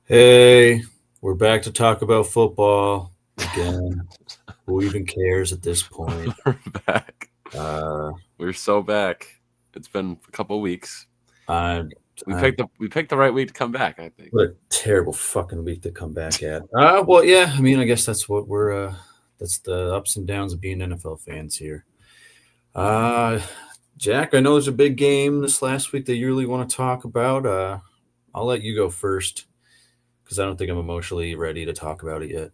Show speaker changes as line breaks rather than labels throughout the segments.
Hey, we're back to talk about football again. Who even cares at this point?
We're back.
Uh,
We're so back. It's been a couple weeks.
I,
We
I,
picked the right week to come back, I think.
what a terrible fucking week to come back at. Well, yeah, I mean, I guess that's what that's the ups and downs of being NFL fans here. Uh, Jack, I know there's a big game this last week that you really want to talk about. I'll let you go first because I don't think I'm emotionally ready to talk about it yet.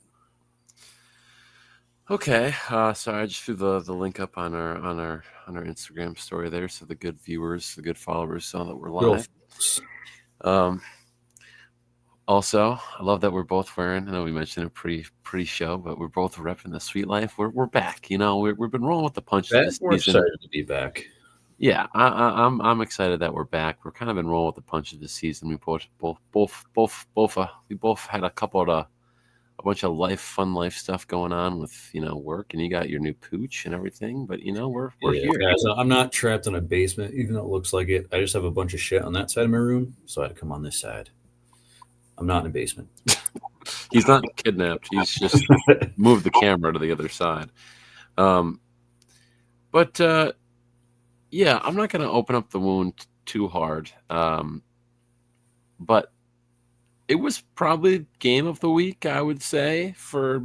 Okay. So I just threw the link up on our Instagram story there, so the good viewers, the good followers saw that we're
Good old
live.
folks.
Um, Also, I love that we're both wearing. I know we mentioned it pre-show, but we're both repping the Sweet Life. We're back. We've been rolling with the punches
Bet
this
we're
season.
excited to be back.
Yeah, I'm excited that we're back. We're kind of been rolling with the punches this season. We both had a bunch of fun life stuff going on with work, and you got your new pooch and everything. But we're
Yeah,
here.
guys, I'm not trapped in a basement, even though it looks like it. I just have a bunch of shit on that side of my room, so I had to come on this side. I'm not in a basement.
He's not kidnapped. He's just moved the camera to the other side. Um, but yeah, I'm not going to open up the wound too hard. But it was probably game of the week, I would say, for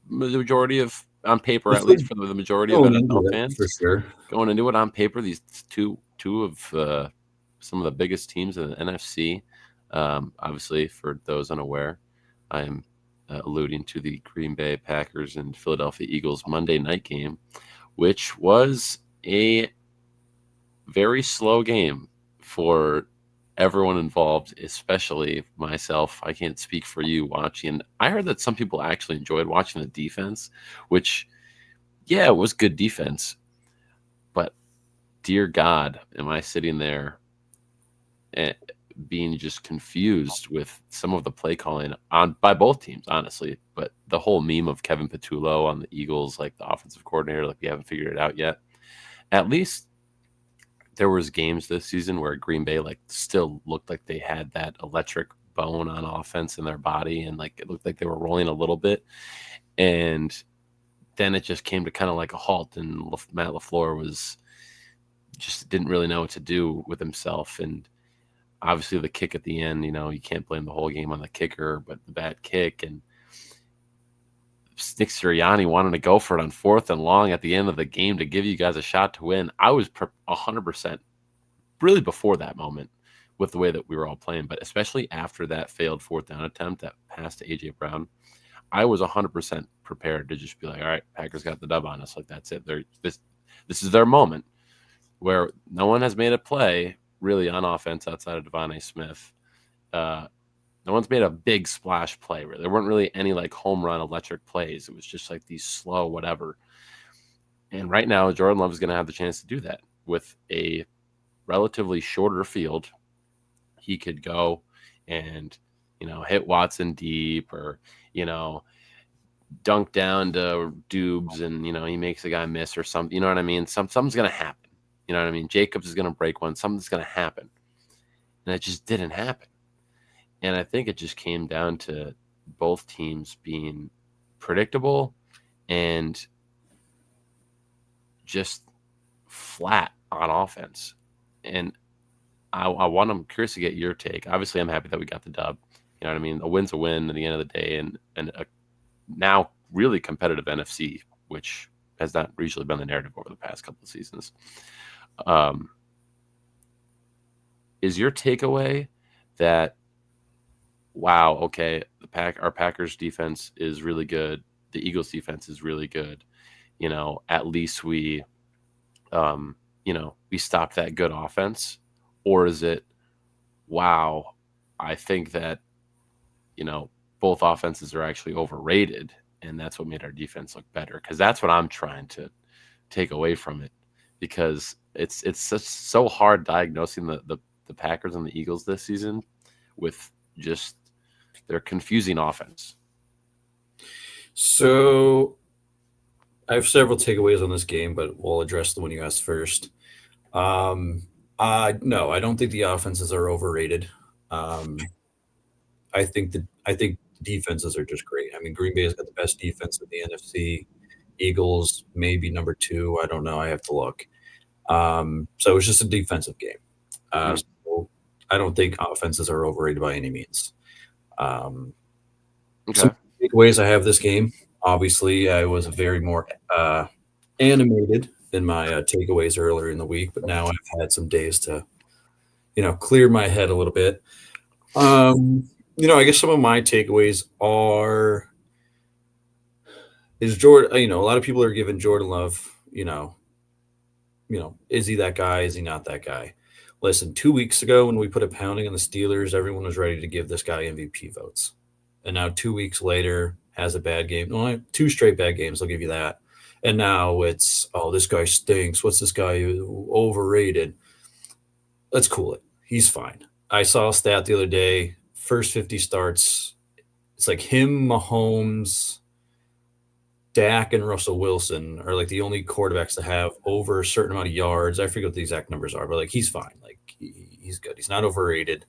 the majority of on paper, at least for the majority of
Going into
NFL
it for
fans.
sure.
Going into it on paper, these two of some of the biggest teams in the NFC. Obviously, for those unaware, I am alluding to the Green Bay Packers and Philadelphia Eagles Monday night game, which was a very slow game for everyone involved, especially myself. I can't speak for you watching. I heard that some people actually enjoyed watching the defense, which, yeah, it was good defense. But dear God, am I sitting there and being just confused with some of the play calling on by both teams, honestly. But the whole meme of Kevin Patullo on the Eagles, like the offensive coordinator, like we haven't figured it out yet. At least there was games this season where Green Bay like still looked like they had that electric bone on offense in their body, and like it looked like they were rolling a little bit. And then it just came to kind of like a halt, and Matt LaFleur was just didn't really know what to do with himself. And obviously the kick at the end, you can't blame the whole game on the kicker, but the bad kick. And Nick Sirianni wanted to go for it on 4th and long at the end of the game to give you guys a shot to win. I was 100% really before that moment with the way that we were all playing, but especially after that failed 4th down attempt, that pass to A.J. Brown, I was 100% prepared to just be like, all right, Packers got the dub on us. Like, that's it. This is their moment where no one has made a play really on offense outside of Devon A. Smith. No one's made a big splash play. There weren't really any like home run electric plays. It was just like these slow whatever. And right now, Jordan Love is going to have the chance to do that with a relatively shorter field. He could go and hit Watson deep, or dunk down to Dubes, and he makes a guy miss or something. You know what I mean? Something's going to happen. You know what I mean? Jacobs is going to break one. Something's going to happen, and it just didn't happen. And I think it just came down to both teams being predictable and just flat on offense. And I'm curious to get your take. Obviously, I'm happy that we got the dub. You know what I mean? A win's a win at the end of the day, and a now really competitive NFC, which has not usually been the narrative over the past couple of seasons. Is your takeaway that, wow, okay, our Packers defense is really good, the Eagles defense is really good, at least we we stopped that good offense? Or is it, wow, I think that both offenses are actually overrated, and that's what made our defense look better? Because that's what I'm trying to take away from it, because it's so hard diagnosing the Packers and the Eagles this season with just their confusing offense.
So I have several takeaways on this game, but we'll address the one you asked first. No, I don't think the offenses are overrated. Um, I think defenses are just great. I mean, Green Bay has got the best defense in the NFC. Eagles maybe number two. I don't know. I have to look. So it's just a defensive game.
Mm.
So I don't think offenses are overrated by any means. Um, some
Okay.
takeaways I have this game. Obviously, I was very more animated in my takeaways earlier in the week, but now I've had some days to clear my head a little bit. I guess some of my takeaways are is Jordan. A lot of people are giving Jordan Love. Is he that guy? Is he not that guy? Listen, 2 weeks ago when we put a pounding on the Steelers, everyone was ready to give this guy MVP votes, and now 2 weeks later has a bad game. Well, two straight bad games. I'll give you that. And now it's this guy stinks. What's this guy overrated? Let's cool it. He's fine. I saw a stat the other day. First 50 starts, it's like him, Mahomes, Dak, and Russell Wilson are like the only quarterbacks to have over a certain amount of yards. I forget what the exact numbers are, but like he's fine. Like he's good. He's not overrated.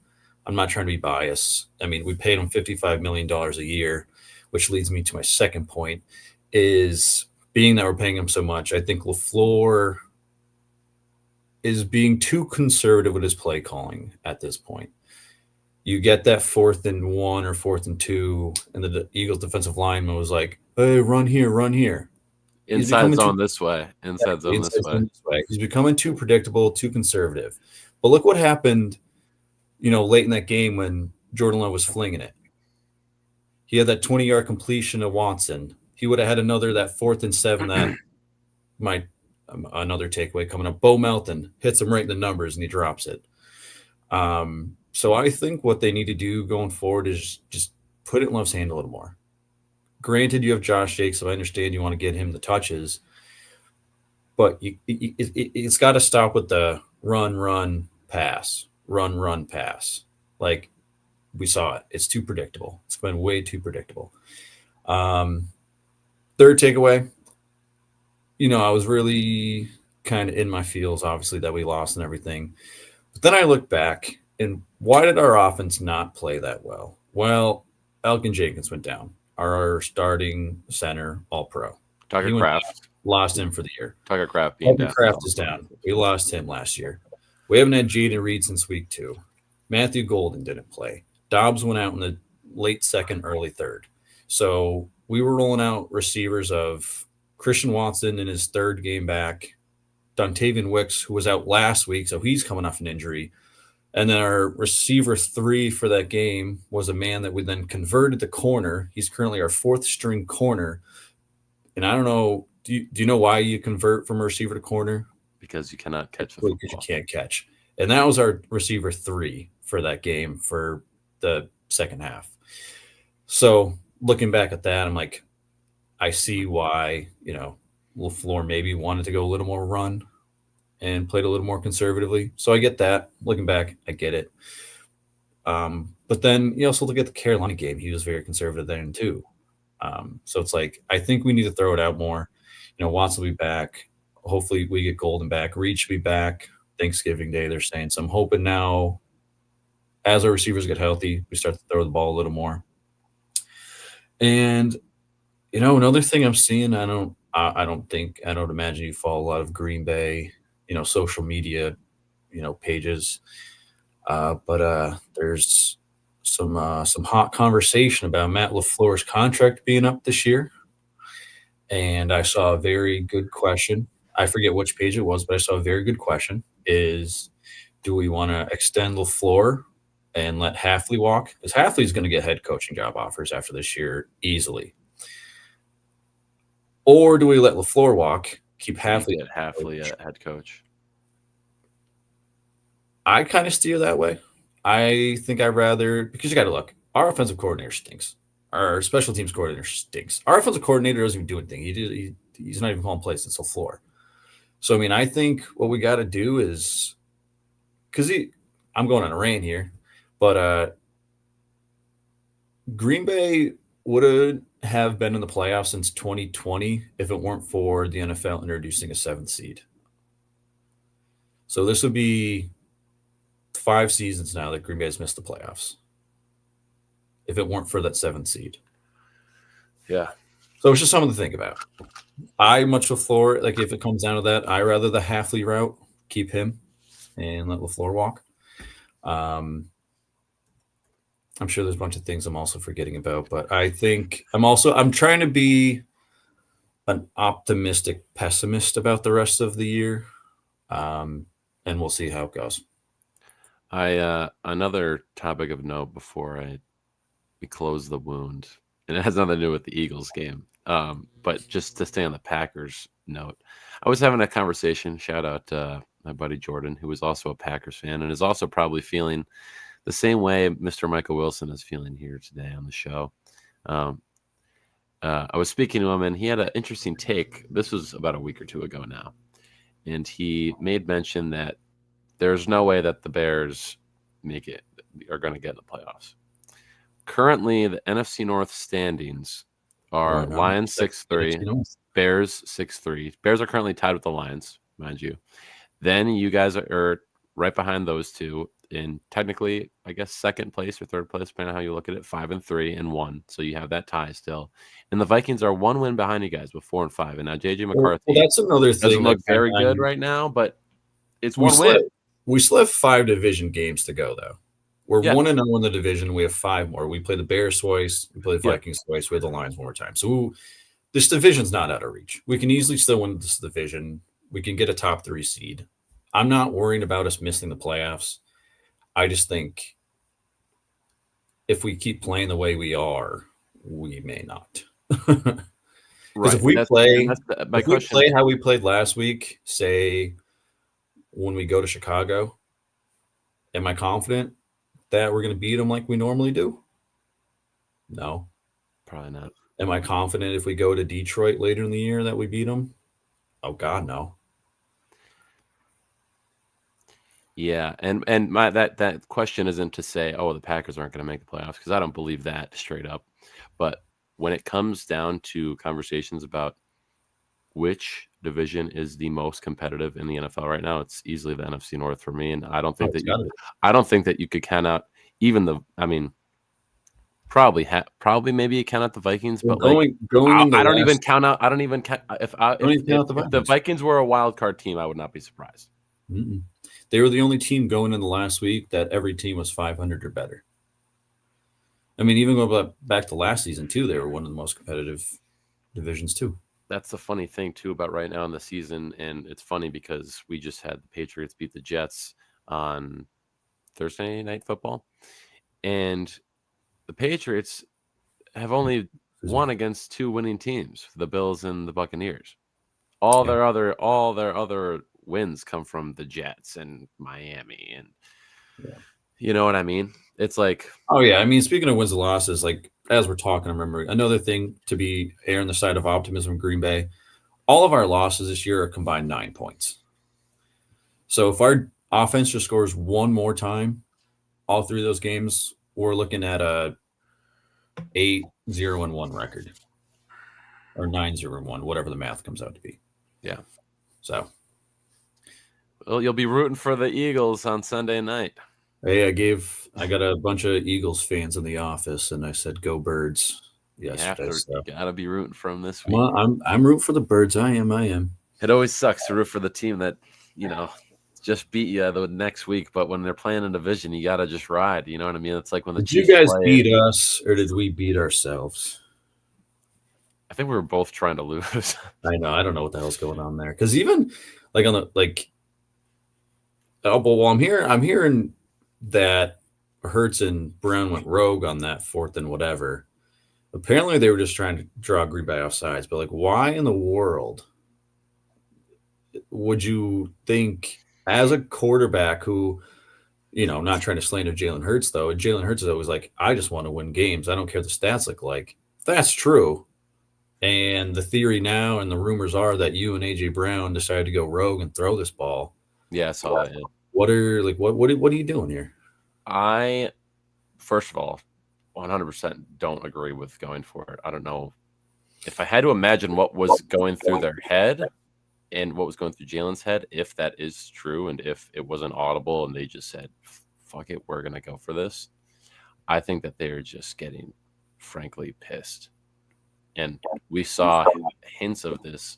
I'm not trying to be biased. I mean, we paid him $55 million a year, which leads me to my second point is being that we're paying him so much. I think LaFleur is being too conservative with his play calling at this point. You get that 4th and 1 or 4th and 2, and the Eagles defensive lineman was like, "Hey, run here, run here."
Inside zone this way. Inside zone this way.
He's becoming too predictable, too conservative. But look what happened, late in that game when Jordan Love was flinging it. He had that 20-yard completion to Watson. He would have had that 4th and 7 that might another takeaway coming up. Bo Melton hits him right in the numbers and he drops it. So I think what they need to do going forward is just put it in Love's hand a little more. Granted, you have Josh Jacobs, so I understand you want to get him the touches, but it's got to stop with the run, pass, run, pass. Like we saw it. It's too predictable. It's been way too predictable. Third takeaway, I was really kind of in my feels, obviously, that we lost and everything. But then I look back, and why did our offense not play that well? Well, Elgin Jenkins went down. Our starting center, all-pro.
Tucker Kraft.
Lost him for the year.
Tucker Kraft being down.
Kraft is down. We lost him last year. We haven't had Jaden Reed since week 2. Matthew Golden didn't play. Dobbs went out in the late second, early third. So we were rolling out receivers of Christian Watson in his third game back, Dontavian Wicks, who was out last week, so he's coming off an injury. And then our receiver 3 for that game was a man that we then converted to corner. He's currently our 4th string corner. And I don't know, do you know why you convert from a receiver to corner?
Because you cannot catch the football.
Because you can't catch. And that was our receiver 3 for that game for the second half. So looking back at that, I'm like, I see why, LaFleur maybe wanted to go a little more run and played a little more conservatively. So I get that. Looking back, I get it. But then you also look at the Carolina game. He was very conservative then too. So it's like, I think we need to throw it out more. Watson will be back. Hopefully we get Golden back. Reed should be back Thanksgiving Day, they're saying. So I'm hoping now, as our receivers get healthy, we start to throw the ball a little more. And, another thing I'm seeing, I don't imagine you follow a lot of Green Bay, social media, pages. But there's some hot conversation about Matt LaFleur's contract being up this year. And I saw a very good question. I forget which page it was, but I saw a very good question is, do we want to extend LaFleur and let Hafley walk? Because Hafley's going to get head coaching job offers after this year easily. Or do we let LaFleur walk, keep Hafley
at head coach?
I kind of steer that way. I think I'd rather, because you got to look, our offensive coordinator stinks. Our special teams coordinator stinks. Our offensive coordinator doesn't even do anything. He's not even calling plays. It's LaFleur. So, I think what we got to do is, because I'm going on a rant here, but Green Bay would have been in the playoffs since 2020 if it weren't for the NFL introducing a 7th seed. So this would be 5 seasons now that Green Bay has missed the playoffs. if it weren't for that 7th seed.
Yeah.
So it's just something to think about. I much LaFleur, like if it comes down to that, I rather the Halfley route, keep him and let LaFleur walk. I'm sure there's a bunch of things I'm also forgetting about, but I think I'm trying to be an optimistic pessimist about the rest of the year. And we'll see how it goes.
Another topic of note before we close the wound, and it has nothing to do with the Eagles game. But just to stay on the Packers note, I was having a conversation. Shout out my buddy Jordan, who is also a Packers fan and is also probably feeling the same way Mr. Michael Wilson is feeling here today on the show. I was speaking to him, and he had an interesting take. This was about a week or two ago now, and he made mention that there's no way that the Bears are going to get in the playoffs. Currently, the NFC North standings are Lions 6-3, Bears 6-3. Bears are currently tied with the Lions, mind you. Then you guys are right behind those two in technically, I guess, second place or third place, depending on how you look at it, 5-3 and 1. So you have that tie still. And the Vikings are 1 win behind you guys with 4-5. And now JJ McCarthy
that's another thing
doesn't look very good right now, but it's 1 win.
We still have 5 division games to go, though. We're 1-0 in the division. We have 5 more. We play the Bears twice. We play the Vikings twice. We have the Lions one more time. So this division's not out of reach. We can easily still win this division. We can get a top 3 seed. I'm not worrying about us missing the playoffs. I just think if we keep playing the way we are, we may not. Because if we play how we played last week, say when we go to Chicago, am I confident that we're going to beat them like we normally do? No.
Probably not.
Am I confident if we go to Detroit later in the year that we beat them? Oh, God, no.
Yeah, and that question isn't to say, oh, the Packers aren't going to make the playoffs, because I don't believe that straight up. But when it comes down to conversations about which division is the most competitive in the NFL right now, it's easily the NFC North for me. And I don't think that you could count out even the. I mean, probably maybe you count out the Vikings, but I don't even count out. I don't even count if the Vikings were a wild card team, I would not be surprised.
Mm-mm. They were the only team going in the last week that every team was 500 or better. I mean, even going back to last season, too, they were one of the most competitive divisions, too.
That's the funny thing, too, about right now in the season. And it's funny because we just had the Patriots beat the Jets on Thursday Night Football. And the Patriots have only won against 2 winning teams, the Bills and the Buccaneers. All their other wins come from the Jets and Miami, and you know what I mean? It's like,
oh yeah, I mean, speaking of wins and losses, like as we're talking, I remember another thing to be erring the side of optimism. Green Bay, all of our losses this year are combined 9 points. So if our offense just scores one more time, all 3 of those games, we're looking at a 8-0-1 record, or 9-0-1, whatever the math comes out to be.
Yeah.
So.
Well, you'll be rooting for the Eagles on Sunday night.
Hey, I got a bunch of Eagles fans in the office, and I said, "Go Birds!" Yesterday,
you gotta be rooting for them this week.
Well, I'm rooting for the Birds. I am.
It always sucks to root for the team that just beat you the next week, but when they're playing a division, you gotta just ride. You know what I mean? It's like when the
Chiefs you guys beat us, or did we beat ourselves?
I think we were both trying to lose.
I know. I don't know what the hell's going on there. Because even like on the well, I'm hearing that Hurts and Brown went rogue on that 4th and whatever. Apparently, they were just trying to draw Green Bay off sides. But why in the world would you think, as a quarterback who, not trying to slander Jalen Hurts, though, Jalen Hurts is always like, I just want to win games. I don't care what the stats look like. If that's true, and the theory now and the rumors are that you and A.J. Brown decided to go rogue and throw this ball.
Yeah, I saw that. Yeah.
What are you doing here?
I, first of all, 100% don't agree with going for it. I don't know if I had to imagine what was going through their head and what was going through Jalen's head, if that is true and if it wasn't audible and they just said, fuck it, we're going to go for this. I think that they're just getting, frankly, pissed. And we saw hints of this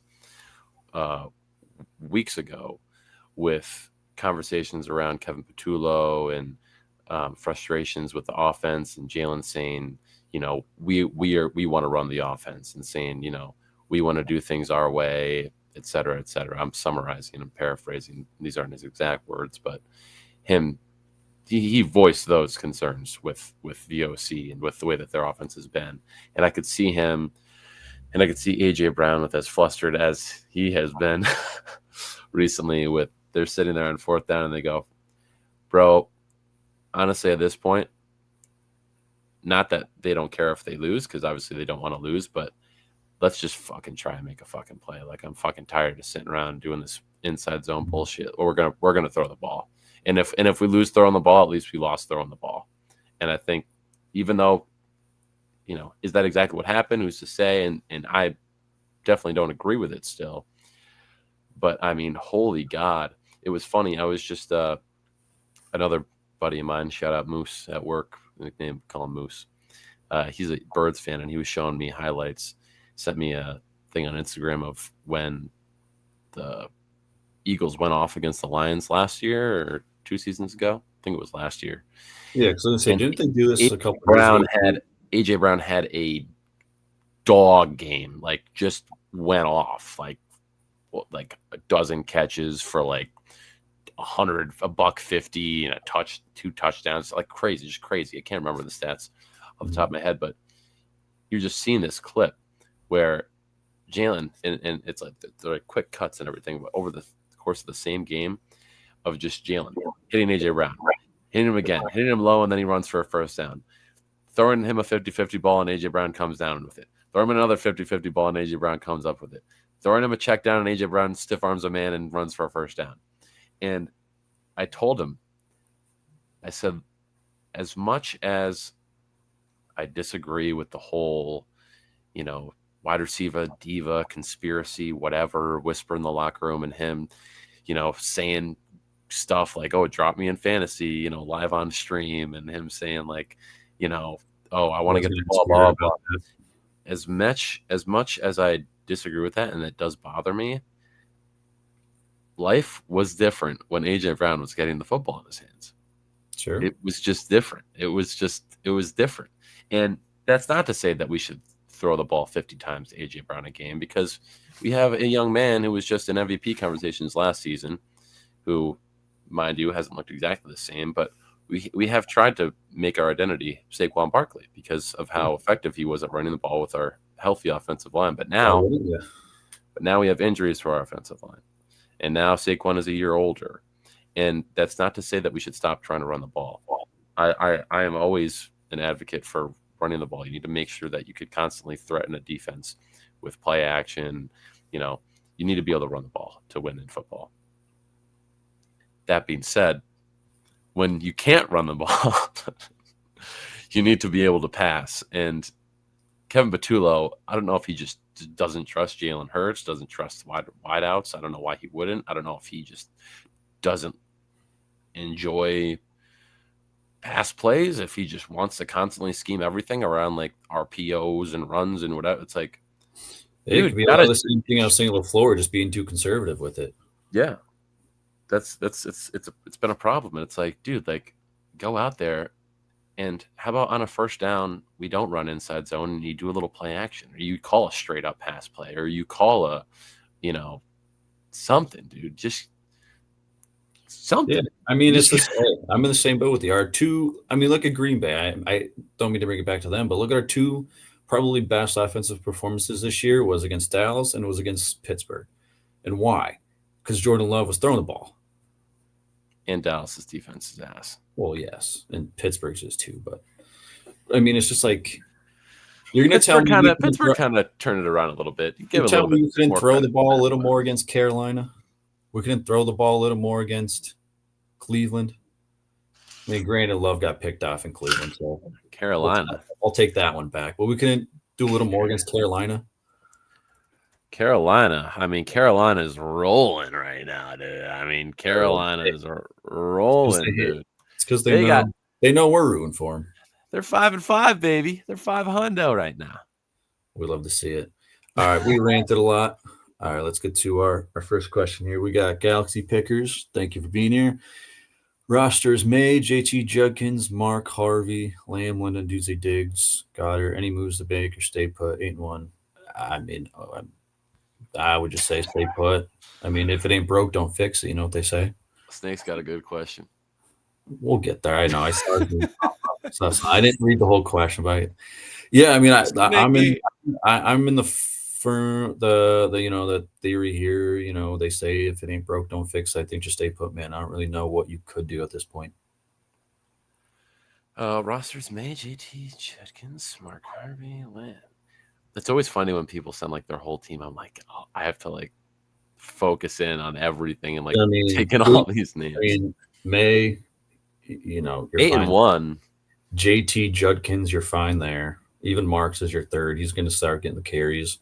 weeks ago with conversations around Kevin Patullo and frustrations with the offense, and Jalen saying, we want to run the offense, and saying, we want to do things our way, et cetera, et cetera. I'm summarizing and paraphrasing. These aren't his exact words, but he voiced those concerns with VOC and with the way that their offense has been. And I could see him, and I could see AJ Brown with as flustered as he has been recently. With they're sitting there on fourth down and they go, bro, honestly, at this point, not that they don't care if they lose, because obviously they don't want to lose, but let's just fucking try and make a fucking play. Like, I'm fucking tired of sitting around doing this inside zone bullshit. Or we're gonna throw the ball. And if we lose throwing the ball, at least we lost throwing the ball. And I think, even though, is that exactly what happened? Who's to say? And I definitely don't agree with it still. But I mean, holy God, it was funny. I was just another buddy of mine, shout out Moose at work, nickname, call him Moose. He's a Birds fan, and he was showing me highlights. Sent me a thing on Instagram of when the Eagles went off against the Lions last year or 2 seasons ago. I think it was last year.
Yeah, because I was saying, didn't they do this a couple
AJ Brown had a dog game, like just went off, like a dozen catches for like $150 and 2 touchdowns, like crazy, just crazy. I can't remember the stats off the top of my head, but you're just seeing this clip where Jalen, and it's like they're like quick cuts and everything, but over the course of the same game of just Jalen hitting AJ Brown, hitting him again, hitting him low, and then he runs for a first down, throwing him a 50-50 ball, and AJ Brown comes down with it, throw him another 50-50 ball, and AJ Brown comes up with it, throwing him a check down, and AJ Brown stiff arms a man and runs for a first down. And I told him, I said, as much as I disagree with the whole, wide receiver diva conspiracy, whatever, whisper in the locker room, and him, saying stuff like, "Oh, drop me in fantasy," live on stream, and him saying like, "Oh, I want to get the ball." Blah, blah, blah. As much as I disagree with that, and it does bother me, life was different when AJ Brown was getting the football in his hands.
Sure,
it was just different. It was different, and that's not to say that we should throw the ball 50 times to AJ Brown a game, because we have a young man who was just in MVP conversations last season, who, mind you, hasn't looked exactly the same, but we have tried to make our identity Saquon Barkley because of how effective he was at running the ball with our healthy offensive line. But now we have injuries to our offensive line, and now Saquon is a year older, and that's not to say that we should stop trying to run the ball. I am always an advocate for running the ball. You need to make sure that you could constantly threaten a defense with play action. You need to be able to run the ball to win in football. That being said, when you can't run the ball, you need to be able to pass. And Kevin Patullo, I don't know if he just doesn't trust Jalen Hurts, doesn't trust wideouts. I don't know why he wouldn't. I don't know if he just doesn't enjoy pass plays, if he just wants to constantly scheme everything around like RPOs and runs and whatever. It's like,
it could be the same thing I was saying LaFleur, just being too conservative with it.
Yeah, it's been a problem, and it's like, dude, like, go out there, and how about on a first down we don't run inside zone and you do a little play action, or you call a straight up pass play, or you call a something, dude, just something.
Yeah, I mean, it's just, I'm in the same boat with the R2. I mean, look at Green Bay. I don't mean to bring it back to them, but look at our 2 probably best offensive performances this year was against Dallas and it was against Pittsburgh. And why? Because Jordan Love was throwing the ball.
And Dallas's defense is ass.
Well, yes, and Pittsburgh's is too. But I mean, it's just like, you're going to tell me
Pittsburgh kind of turned it around a little bit. You
couldn't throw the ball a little more against Carolina. We couldn't throw the ball a little more against Cleveland. I mean, granted, Love got picked off in Cleveland, so
Carolina.
I'll take that one back. But we couldn't do a little more against Carolina.
I mean, Carolina is rolling right now, dude. I mean, Carolina is rolling, dude.
It's because they know we're rooting for them.
They're 5-5, baby. They're 500 right now.
We love to see it. All right, we ranted a lot. All right, let's get to our first question here. We got Galaxy Pickers. Thank you for being here. Rosters: May, JT Judkins, Mark Harvey, Lamb, Lyndon, Doozy Diggs, Goddard. Any moves to make or stay put? 8-1. I mean, I would just say stay put. I mean, if it ain't broke, don't fix it. You know what they say?
Snake's got a good question.
We'll get there. I know. I started. So I didn't read the whole question, but yeah, I mean, I'm in the firm the the theory here. You know, they say if it ain't broke, don't fix it. I think just stay put, man. I don't really know what you could do at this point.
Rosters: May, JT Judkins, Mark Harvey, Lamb. It's always funny when people send like their whole team. I'm like, oh, I have to like focus in on everything and like taking all these names.
I mean, May, you know, you're
8-1.
JT Judkins, you're fine there. Even Marks is your third. He's going to start getting the carries.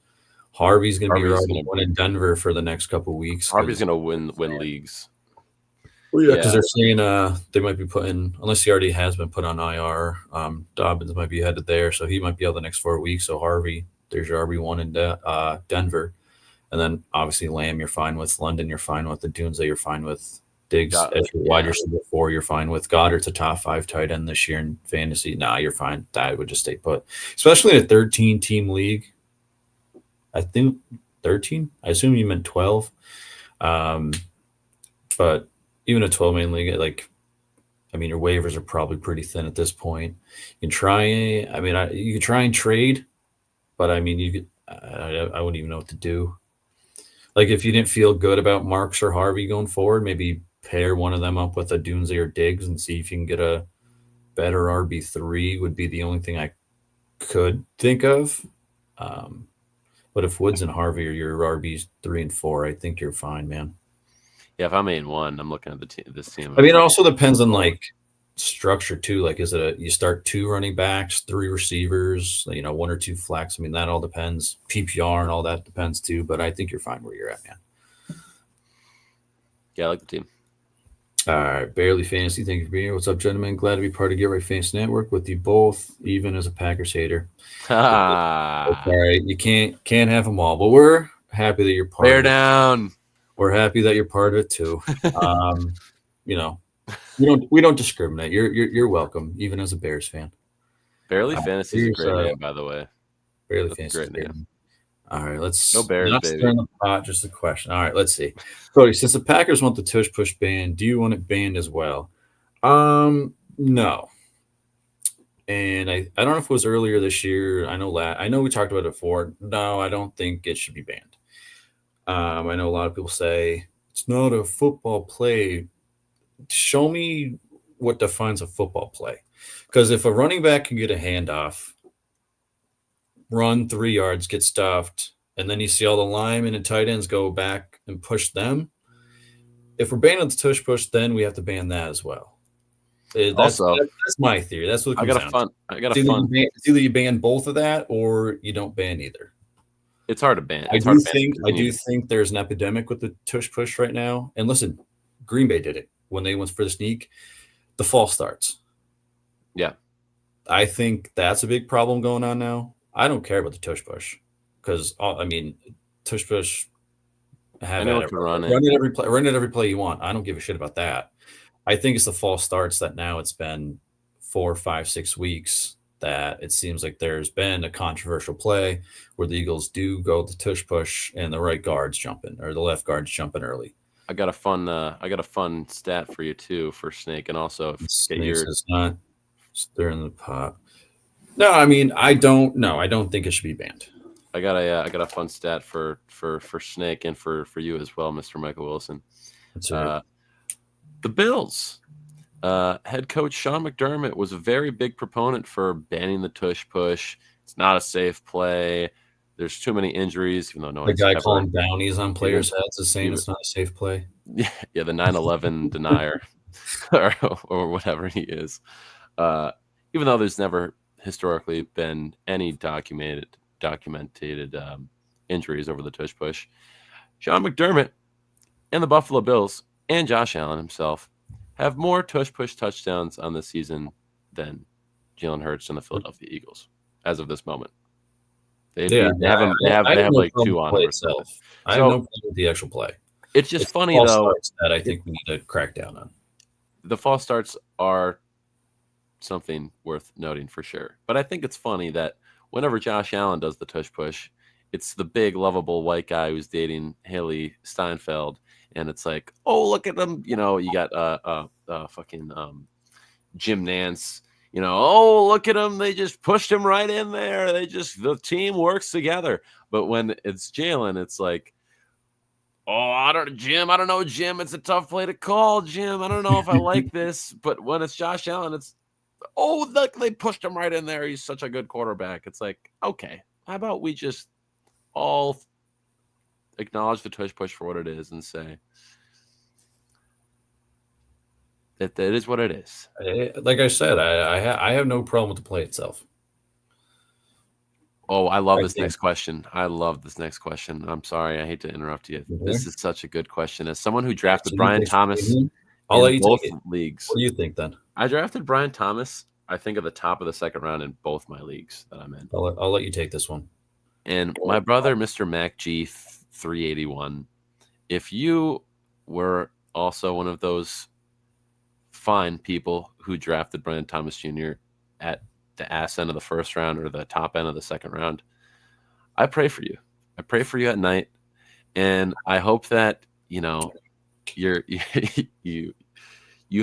Harvey's going to be running one in Denver for the next couple of weeks.
Harvey's going to win leagues.
Well, yeah, because they're saying they might be putting, unless he already has been put on IR, Dobbins might be headed there, so he might be out the next 4 weeks. So Harvey, there's your RB1 in Denver. And then obviously Lamb, you're fine with. London, you're fine with. The Dunze, you're fine with. Diggs as your wide receiver 4, you're fine with. Goddard's a top 5 tight end this year in fantasy. Nah, you're fine. That would just stay put, especially in a 13-team league. I think 13. I assume you meant 12. But even a 12-man league, like, I mean, your waivers are probably pretty thin at this point. You can try. I mean, you can try and trade, but I mean, you could. I wouldn't even know what to do. Like, if you didn't feel good about Marks or Harvey going forward, maybe pair one of them up with a Dunze or Diggs and see if you can get a better RB3 would be the only thing I could think of. But if Woods and Harvey are your RBs 3 and 4, I think you're fine, man.
Yeah, if I'm 8-1, I'm looking at this team.
I mean, it also depends on like structure too. Like, is it you start 2 running backs, 3 receivers, 1 or 2 flex? I mean, that all depends. PPR and all that depends too. But I think you're fine where you're at, man.
Yeah, I like the team.
All right, Barely Fantasy. Thank you for being here. What's up, gentlemen? Glad to be part of Get Right Fantasy Network with you both, even as a Packers hater. All right, you can't have them all, but we're happy that you're part.
Bear down.
We're happy that you're part of it too. We don't discriminate. You're welcome, even as a Bears fan.
Barely Fantasy is a great name, by the way.
Barely Fantasy is a great name. All right, let's
no Bears,
not stir in the pot. Just a question. All right, let's see. Cody, since the Packers want the tush push banned, do you want it banned as well? No. And I don't know if it was earlier this year. I know we talked about it before. No, I don't think it should be banned. I know a lot of people say it's not a football play. Show me what defines a football play. Because if a running back can get a handoff, run 3 yards, get stuffed, and then you see all the linemen and tight ends go back and push them. If we're banning the tush push, then we have to ban that as well. That's my theory. That's what it comes down to.
I got a fun.
It's either you ban both of that or you don't ban either.
It's hard to ban.
I do think there's an epidemic with the tush push right now. And listen, Green Bay did it when they went for the sneak. The false starts.
Yeah.
I think that's a big problem going on now. I don't care about the tush push because tush push. Run it every play you want. I don't give a shit about that. I think it's the false starts that now it's been 4, 5, 6 weeks that it seems like there's been a controversial play where the Eagles do go the tush push and the right guards jumping or the left guards jumping early.
I got a fun stat for you too for Snake, and also
is not stirring the pot. No, I mean I don't think it should be banned.
I got a fun stat for Snake and for you as well, Mr. Michael Wilson. The Bills head coach Sean McDermott was a very big proponent for banning the tush push. It's not a safe play. There's too many injuries, even though
the guy calling bounties on players' heads is saying it's not a safe play.
Yeah, the 9/11 denier or whatever he is. Even though there's never historically been any documented injuries over the tush push, Sean McDermott and the Buffalo Bills and Josh Allen himself have more tush push touchdowns on the season than Jalen Hurts and the Philadelphia Eagles as of this moment. They
Yeah,
have them. They have
no
like
problem
2
with
on
play
them.
itself. I have
So
no problem with the actual play.
it's just
It's
funny
false
though.
starts that I think we need to crack down on.
The false starts are something worth noting for sure. But I think it's funny that whenever Josh Allen does the tush push, it's the big lovable white guy who's dating Haley Steinfeld, and it's like, oh, look at them. You know, you got fucking Jim Nance. You know, oh, look at them. They just pushed him right in there. The team works together. But when it's Jalen, it's like, oh, I don't know, Jim. It's a tough play to call, Jim. I don't know if I like this. But when it's Josh Allen, it's, oh, look, they pushed him right in there. He's such a good quarterback. It's like, okay, how about we just all acknowledge the tush push for what it is and say that it is what it is.
Like I said, I have no problem with the play itself.
Oh, I love this next question. I love this next question. I'm sorry. I hate to interrupt you.
Mm-hmm.
This is such a good question. As someone who drafted Brian Thomas
I'll let you
both
take it.
leagues.
What do you think then?
I drafted Brian Thomas, I think, at the top of the second round in both my leagues that I'm in.
I'll let you take this one.
And my brother, Mr. Mac G 381, if you were also one of those fine people who drafted Brian Thomas Jr. at the ass end of the first round or the top end of the second round, I pray for you. I pray for you at night, and I hope that you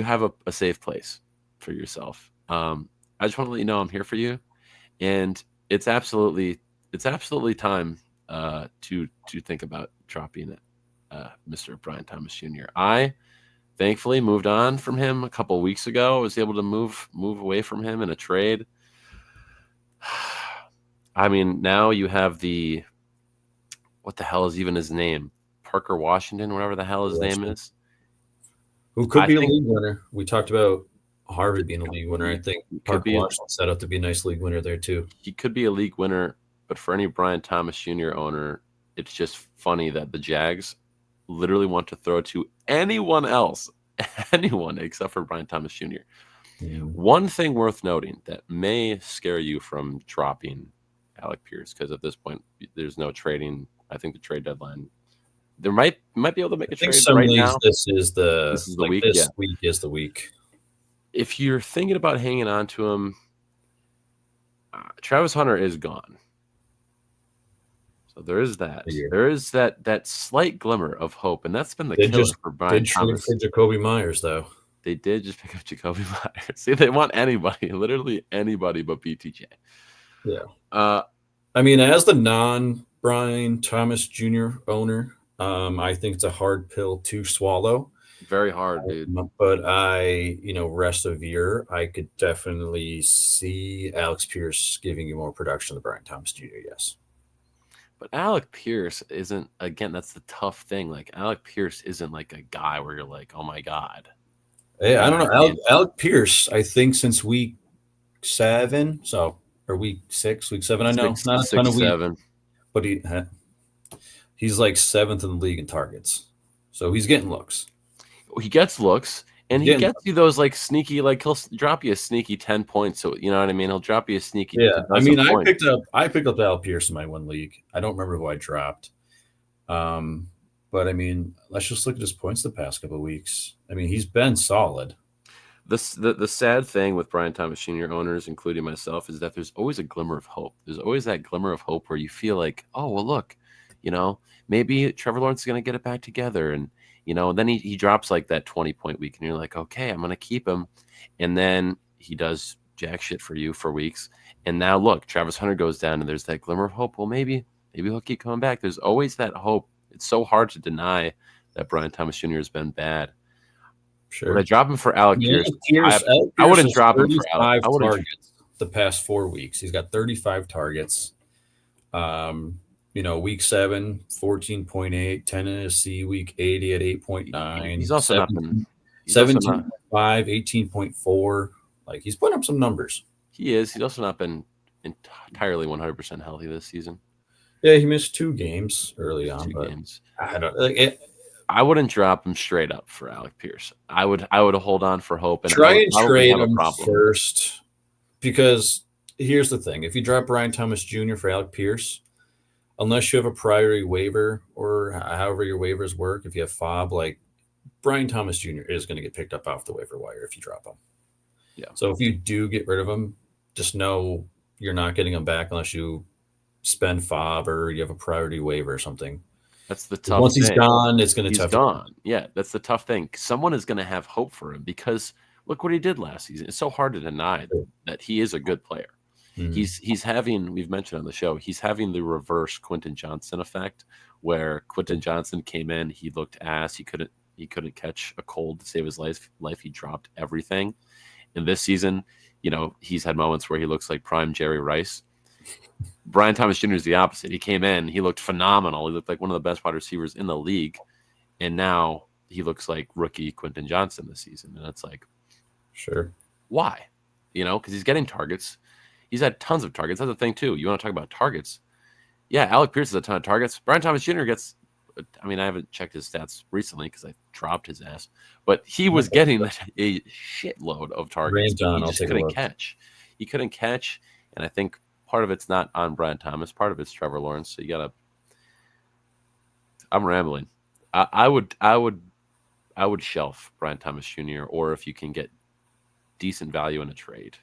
have a safe place for yourself. I just want to let you know I'm here for you, and it's absolutely time to think about dropping Mr. Brian Thomas Jr. I thankfully moved on from him a couple of weeks ago. I was able to move away from him in a trade. I mean, now you have what the hell is even his name? Parker Washington, whatever the hell his name is.
Who could be a league winner. We talked about Harvard being a league winner. I think Parker Washington set up to be a nice league winner there too. He could be a league winner, but for any Brian Thomas Jr. owner, it's just funny that the Jags literally want to throw to anyone else, anyone except for Brian Thomas Jr. Yeah. One thing worth noting that may scare you from dropping Alec Pierce, because at this point there's no trading. I think the trade deadline, there might be able to make a trade right now. This is the week. This week is the week. If you're thinking about hanging on to him, Travis Hunter is gone. So there is that. There is that slight glimmer of hope, and that's been the killer for Brian Thomas. For Jacoby Myers, though.
They did just pick up Jacoby Myers. See, they want anybody, literally anybody but BTJ.
Yeah. I mean, as the non-Brian Thomas Jr. owner, I think it's a hard pill to swallow.
Very hard, dude.
But rest of year, I could definitely see Alex Pierce giving you more production than Brian Thomas Jr., yes.
But Alec Pierce isn't, again, that's the tough thing. Like, Alec Pierce isn't like a guy where you're like, oh my God.
Hey, I don't know. Alec Pierce, I think since week 7, or week 7, I know. Not a ton of weeks, but he's like 7th in the league in targets. So he's getting looks.
He gets looks, and he gets you those like sneaky, like he'll drop you a sneaky 10 points. So you know what I mean? He'll drop you a sneaky.
Yeah, I mean, I picked up Alec Pierce in my one league. I don't remember who I dropped. But I mean, let's just look at his points the past couple of weeks. I mean, he's been solid.
The sad thing with Brian Thomas Jr. owners, including myself, is that there's always a glimmer of hope. There's always that glimmer of hope where you feel like, oh, well, look, maybe Trevor Lawrence is going to get it back together. And, then he drops like that 20-point week and you're like, okay, I'm going to keep him. And then he does jack shit for you for weeks. And now look, Travis Hunter goes down and there's that glimmer of hope. Well, maybe he'll keep coming back. There's always that hope. It's so hard to deny that Brian Thomas Jr. has been bad.
Sure.
Would I drop him for Alec Pierce? I wouldn't drop him for Alec.
Targets the past 4 weeks. He's got 35 targets. Week 7, 14.8, 10 in a C, week 80 at 8.9.
He's also not been
17.5, 18.4. Like, he's putting up some numbers.
He is. He's also not been entirely 100% healthy this season.
Yeah, he missed 2 games early on. 2 games. I don't like
I wouldn't drop him straight up for Alec Pierce. I would hold on for hope and
try and trade him first. because here's the thing: if you drop Brian Thomas Jr. for Alec Pierce, unless you have a priority waiver or however your waivers work, if you have FOB, like Brian Thomas Jr. is going to get picked up off the waiver wire if you drop him.
Yeah.
So if you do get rid of him, just know you're not getting him back unless you spend FOB or you have a priority waiver or something.
That's the tough
Once
thing.
he's gone, it's going to
He's
tough.
gone. Yeah, that's the tough thing. Someone is going to have hope for him because look what he did last season. It's so hard to deny that he is a good player.
Mhm.
He's having, we've mentioned on the show, he's having the reverse Quentin Johnson effect, where Quentin Johnson came in, he looked ass, he couldn't catch a cold to save his life. He dropped everything. And this season, he's had moments where he looks like prime Jerry Rice. Brian Thomas Jr. is the opposite. He came in, he looked phenomenal. He looked like one of the best wide receivers in the league. And now he looks like rookie Quentin Johnson this season. And it's like,
Sure.
why? Because he's getting targets. He's had tons of targets. That's the thing, too. You want to talk about targets. Yeah, Alec Pierce has a ton of targets. Brian Thomas Jr. gets, I haven't checked his stats recently because I dropped his ass. But he was getting a shitload of targets. He just couldn't catch. He couldn't catch. And I think part of it's not on Brian Thomas. Part of it's Trevor Lawrence. So you got to – I'm rambling. I would shelf Brian Thomas Jr. or if you can get decent value in a trade.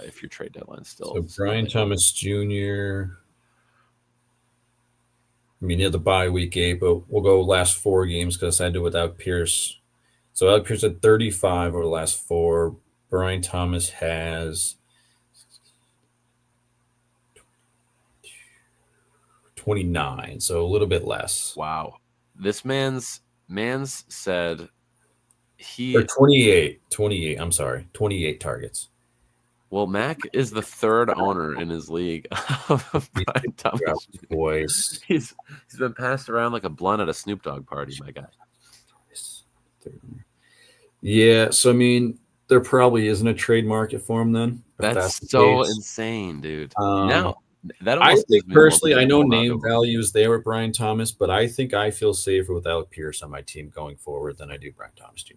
If your trade deadline still.
So Brian Thomas Jr. He had the bye week 8, but we'll go last 4 games because I had to do without Pierce. So Alec Pierce had 35 over the last 4. Brian Thomas has 29, so a little bit less.
Wow. This man's said
or 28. I'm sorry, 28 targets.
Well, Mac is the third owner in his league of Brian Thomas.
Boys.
He's been passed around like a blunt at a Snoop Dogg party, my guy.
Yeah, so there probably isn't a trade market for him then.
That's so insane, dude. Now that
I think personally, I know name value is there with Brian Thomas, but I think I feel safer with Alec Pierce on my team going forward than I do Brian Thomas Jr.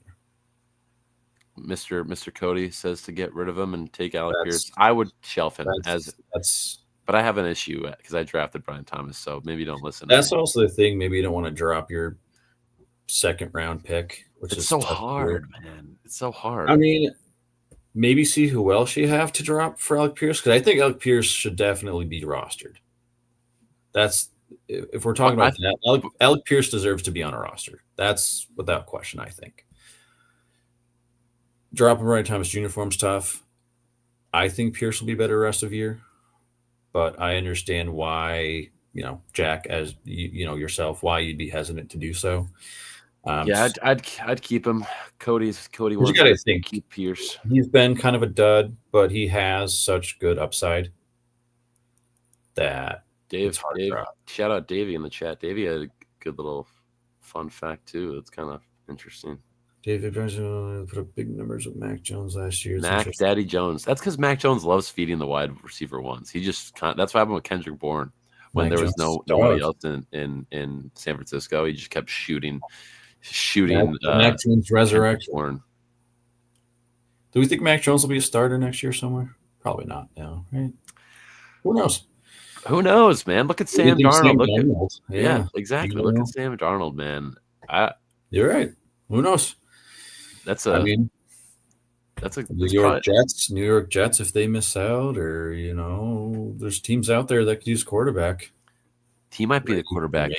Mr. Cody says to get rid of him and take Alec Pierce. I would shelf him but I have an issue because I drafted Brian Thomas, so maybe don't listen.
That's also the thing. Maybe you don't want to drop your second round pick, which is
so hard, man. It's so hard.
Maybe see who else you have to drop for Alec Pierce, because I think Alec Pierce should definitely be rostered. That's if we're talking about that. Alec Pierce deserves to be on a roster. That's without question, I think. Dropping Brian Thomas Jr. for him's tough. I think Pierce will be better rest of year, but I understand why, Jack, as yourself, why you'd be hesitant to do so.
I'd keep him. Cody wants to keep Pierce.
He's been kind of a dud, but he has such good upside that
Dave, shout out Davey in the chat. Davey had a good little fun fact too. That's kind of interesting.
David put up big numbers with Mac Jones last year.
Mac Daddy Jones. That's because Mac Jones loves feeding the wide receiver ones. That's what happened with Kendrick Bourne when there was nobody else in San Francisco. He just kept shooting.
Mac Jones resurrection.
Bourne.
Do we think Mac Jones will be a starter next year somewhere? Probably not. No, right? Who knows?
Who knows, man? Look at Sam Darnold.
Yeah,
exactly. Look at Sam Darnold, man.
You're right. Who knows?
That's a New
York Jets, if they miss out, or there's teams out there that could use quarterback.
He might be the quarterback.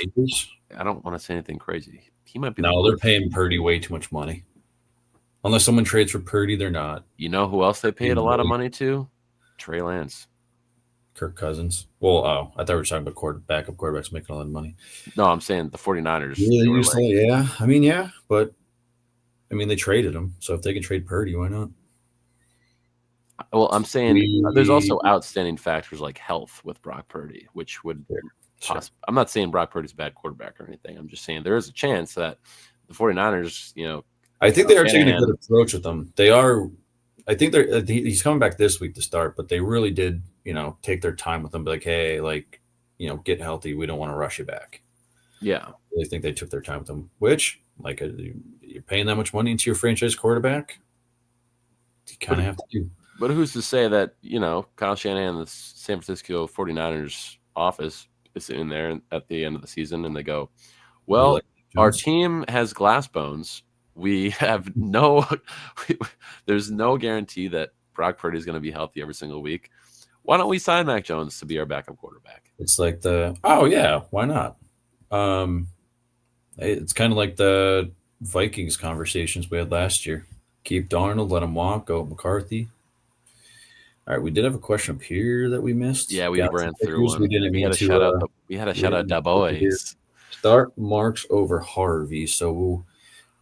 I don't want to say anything crazy. He might be.
No, they're paying Purdy way too much money. Unless someone trades for Purdy, they're not.
You know who else they paid a lot of money to? Trey Lance.
Kirk Cousins. Well, I thought we were talking about backup quarterbacks making a lot of money.
No, I'm saying the 49ers.
Yeah. But they traded him. So if they can trade Purdy, why not?
Well, I'm saying there's also outstanding factors like health with Brock Purdy, which would possibly. I'm not saying Brock Purdy's a bad quarterback or anything. I'm just saying there is a chance that the 49ers,
I think they are taking a good approach with them. They are. I think he's coming back this week to start, but they really did, take their time with him. Be like, hey, get healthy. We don't want to rush you back.
Yeah.
I really think they took their time with him, which, you're paying that much money into your franchise quarterback. You kind of have to do.
But who's to say that, Kyle Shanahan, the San Francisco 49ers office is sitting there at the end of the season and they go, well,
like
our
Jones?
team has glass bones. We have there's no guarantee that Brock Purdy is going to be healthy every single week. Why don't we sign Mac Jones to be our backup quarterback?
It's like why not? It's kind of like the Vikings conversations we had last year. Keep Darnold, let him walk, go McCarthy. All right, we did have a question up here that we missed.
Yeah, we ran through one.
We didn't
We
mean
had a
to.
shout out. We had a shout out, Da Boys.
Start Marks over Harvey. So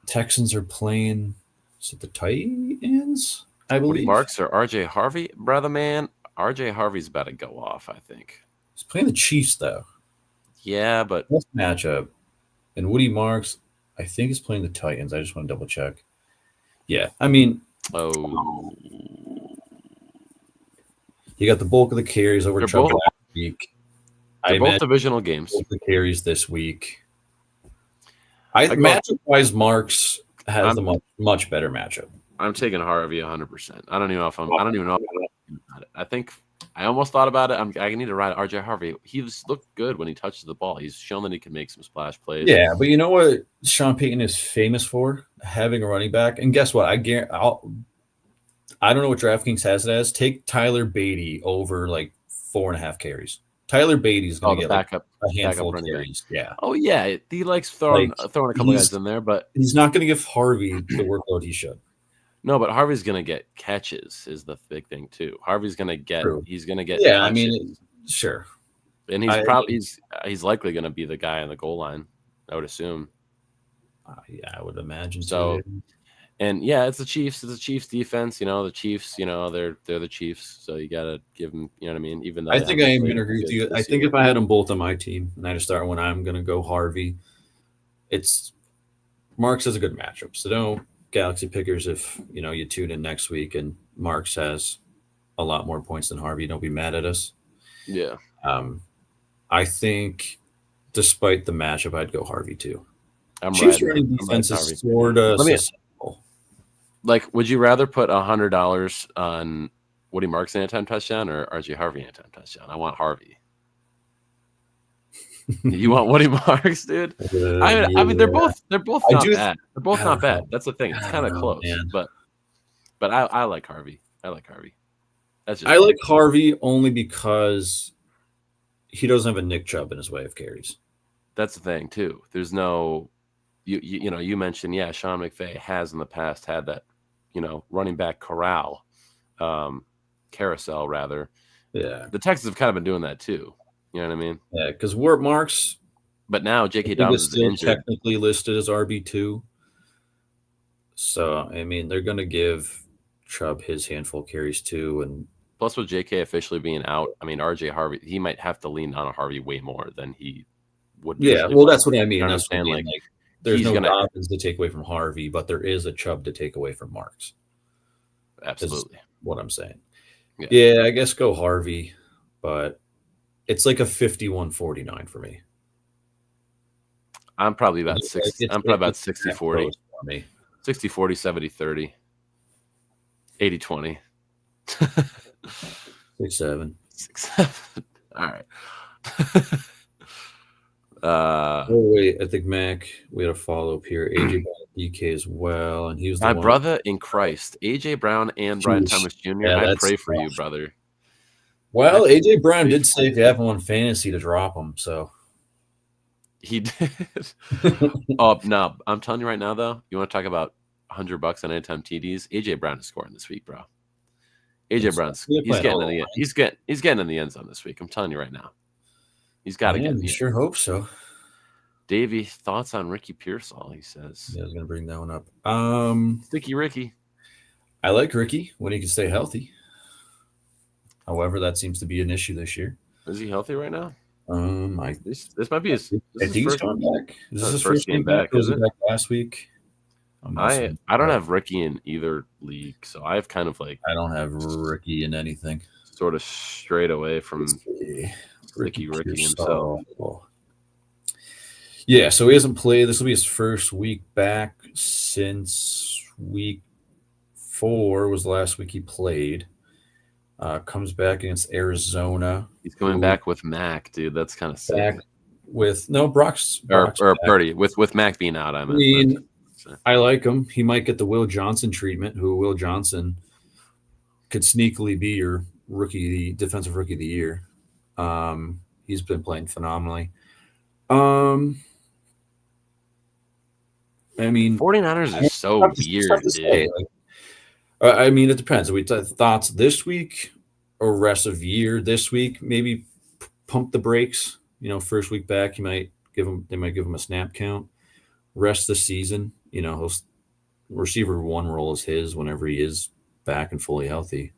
Texans are playing. Is it the Titans? I believe.
Woody Marks or RJ Harvey, brother man. RJ Harvey's about to go off, I think.
He's playing the Chiefs though.
Yeah, but
Best matchup. And Woody Marks, I think, is playing the Titans. I just want to double check. Yeah, I mean, you got the bulk of the carries over Chubb last week.
They're both divisional games.
Both the carries this week. Matchup-wise, Marks has the much better matchup.
I'm taking Harvey 100%. I don't even know if I'm about it. I think I almost thought about it. I need to ride RJ Harvey. He's looked good when he touches the ball. He's shown that he can make some splash plays.
Yeah, but you know what Sean Payton is famous for? Having a running back. And guess what? I don't know what DraftKings has it as. Take Tyler Beatty over like 4.5 carries. Tyler Beatty's going to get a handful of carries. Yeah.
Oh yeah, he likes throwing a couple guys in there, but
he's not going to give Harvey the workload he should.
No, but Harvey's going to get catches is the big thing too. Harvey's going to get.
True.
He's going to get.
Yeah,
catches.
I mean, sure.
And he's likely going to be the guy on the goal line. I would assume.
Yeah, I would imagine
so. And yeah, it's the Chiefs. It's the Chiefs defense. The Chiefs. They're the Chiefs. So you got to give them. You know what I mean? Even though
I think I am going to agree with you. I think if I had them both on my team and I had to start when I'm going to go Harvey, it's Marks has a good matchup. So don't Galaxy pickers if you tune in next week and Marks has a lot more points than Harvey. Don't be mad at us.
Yeah.
I think despite the matchup, I'd go Harvey too.
Chiefs
running defense is sort of.
Like, would you rather put $100 on Woody Marks anytime touchdown or RJ Harvey anytime touchdown? I want Harvey. You want Woody Marks, dude? I mean, they're both not bad. They're both not bad. That's the thing. It's kind of close, man. but I like Harvey. I like Harvey.
I like Harvey only because he doesn't have a Nick Chubb in his way of carries.
That's the thing too. There's no, you mentioned, Sean McVay has in the past had that, running back carousel rather.
Yeah.
The Texans have kind of been doing that too. You know what I mean?
Yeah, because we're Marks.
But now J.K. Dobbins is still injured.
Technically listed as RB2. So, I mean, they're going to give Chubb his handful of carries too. And
plus with J.K. officially being out, I mean, RJ Harvey, he might have to lean on Harvey way more than he would.
Yeah, well, that's what I mean.
That's what I mean. Like,
there's no Dobbins to take away from Harvey, but there is a Chubb to take away from Marks.
Absolutely.
What I'm saying. Yeah, I guess go Harvey, but it's like a 51-49 for me.
I'm probably about 60. I'm probably about 60-40 for me. 60-40, 70-30, 80-20.
6-7.
6-7. All right.
Wait, I think Mac, we had a follow up here. AJ DK as well, and he was
my brother in Christ. AJ Brown and Brian Thomas Jr. I pray for you, brother.
Well, AJ Brown did say if you have him on fantasy to drop him, so
he did. Oh no, I'm telling you right now, though. You want to talk about $100 on anytime TDs? AJ Brown is scoring this week, bro. AJ Brown's he's getting in the end zone this week. I'm telling you right now. He's got to get in the end.
Sure hope so.
Davey, thoughts on Ricky Pearsall? He says.
Yeah, I was gonna bring that one up.
Sticky Ricky.
I like Ricky when he can stay healthy. However, that seems to be an issue this year.
Is he healthy right now?
This
might be his.
I think he's coming back. Is this his
first game back?
Was it back last week?
I don't have Ricky in either league, so I have kind of like
I don't have Ricky in anything.
Sort of straight away from Ricky himself.
Yeah, so he hasn't played. This will be his first week back since week 4 was the last week he played. Comes back against Arizona.
He's coming back with Mac, dude. That's kind of sick.
Back with no Brock's
Or
back.
Purdy with Mac being out.
I mean, I like him. He might get the Will Johnson treatment. Who Will Johnson could sneakily be your defensive rookie of the year. He's been playing phenomenally. I mean,
49ers are so weird, dude.
I mean, it depends. Are we thoughts this week or rest of year this week? Maybe pump the brakes. First week back, they might give him a snap count. Rest the season, receiver one role is his whenever he is back and fully healthy.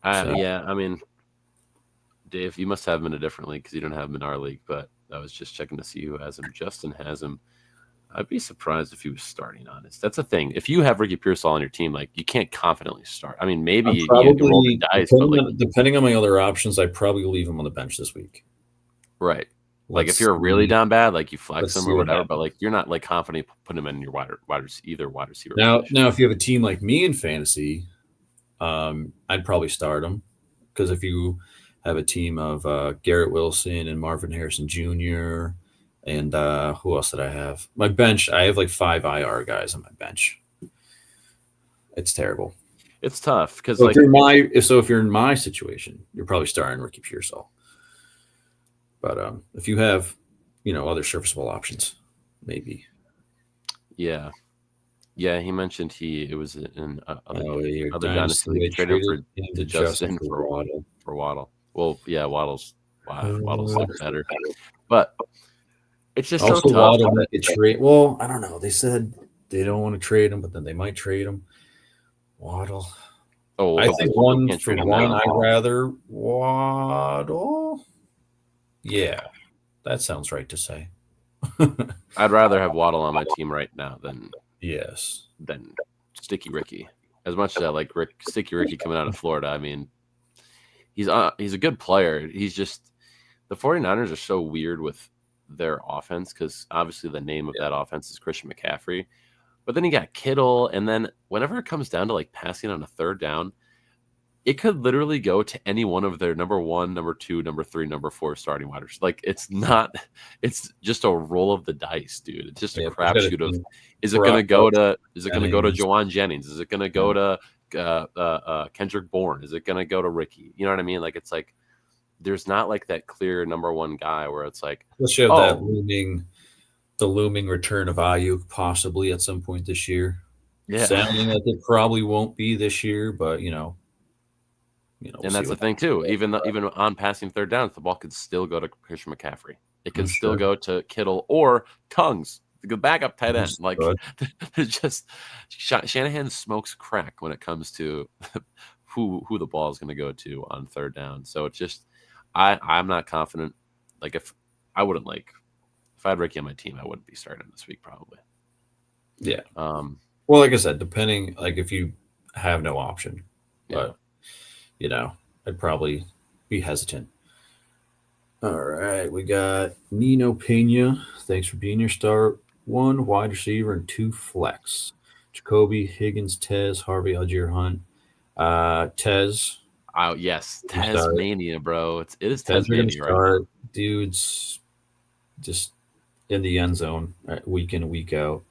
Yeah, I mean, Dave, you must have him in a different league because you don't have him in our league. But I was just checking to see who has him. Justin has him. I'd be surprised if he was starting honest. That's the thing. If you have Ricky Pearsall on your team, like you can't confidently start. I mean, maybe you have to roll the dice, but
depending on my other options, I probably leave him on the bench this week.
Right. Like if you're really down bad, like you flex him or whatever, but like you're not like confident putting him in your wide receiver.
Now, if you have a team like me in fantasy, I'd probably start him because if you have a team of Garrett Wilson and Marvin Harrison Jr. and who else did I have? My bench, I have like 5 IR guys on my bench. It's terrible.
It's tough because
if you're in my situation, you're probably starting Ricky Pearsall. But if you have, other serviceable options, maybe.
Yeah. Yeah, he mentioned it was in other
dynasty league
traded for Justin for Waddle. Well, yeah, Waddle's better, but it's just also so tough.
Waddle might trade. Well, I don't know. They said they don't want to trade him, but then they might trade him. Waddle.
Oh,
I think one for one. I'd rather Waddle. Yeah, that sounds right to say.
I'd rather have Waddle on my team right now than Sticky Ricky. As much as I like Sticky Ricky coming out of Florida, I mean, he's a good player. He's just the 49ers are so weird with their offense because obviously the name of that offense is Christian McCaffrey. But then you got Kittle, and then whenever it comes down to like passing on a third down, it could literally go to any one of their number 1, number 2, number 3, number 4 starting wide receivers. Like it's just a roll of the dice, dude. It's just a crapshoot of is it going to go to Jawan Jennings? Is it going to go to Kendrick Bourne? Is it going to go to Ricky? You know what I mean? Like it's like there's not like that clear number 1 guy where it's like
that looming return of Ayuk possibly at some point this year.
Yeah,
sounding like it probably won't be this year, but
and that's the thing too. Even on passing third downs, the ball could still go to Christian McCaffrey. It could still go to Kittle or Tongues, the backup tight end. Like just Shanahan smokes crack when it comes to who the ball is going to go to on third down. So it's just I'm not confident. Like if I had Ricky on my team, I wouldn't be starting this week probably.
Yeah. Well, like I said, depending if you have no option, but. I'd probably be hesitant. All right, we got Nino Pena. Thanks for being your star. 1 wide receiver and 2 flex. Jacoby, Higgins, Tez, Harvey, Algier Hunt. Tez.
Oh yes, Tez mania, bro. It is Tez mania right now.
Dudes just in the end zone week in, week out.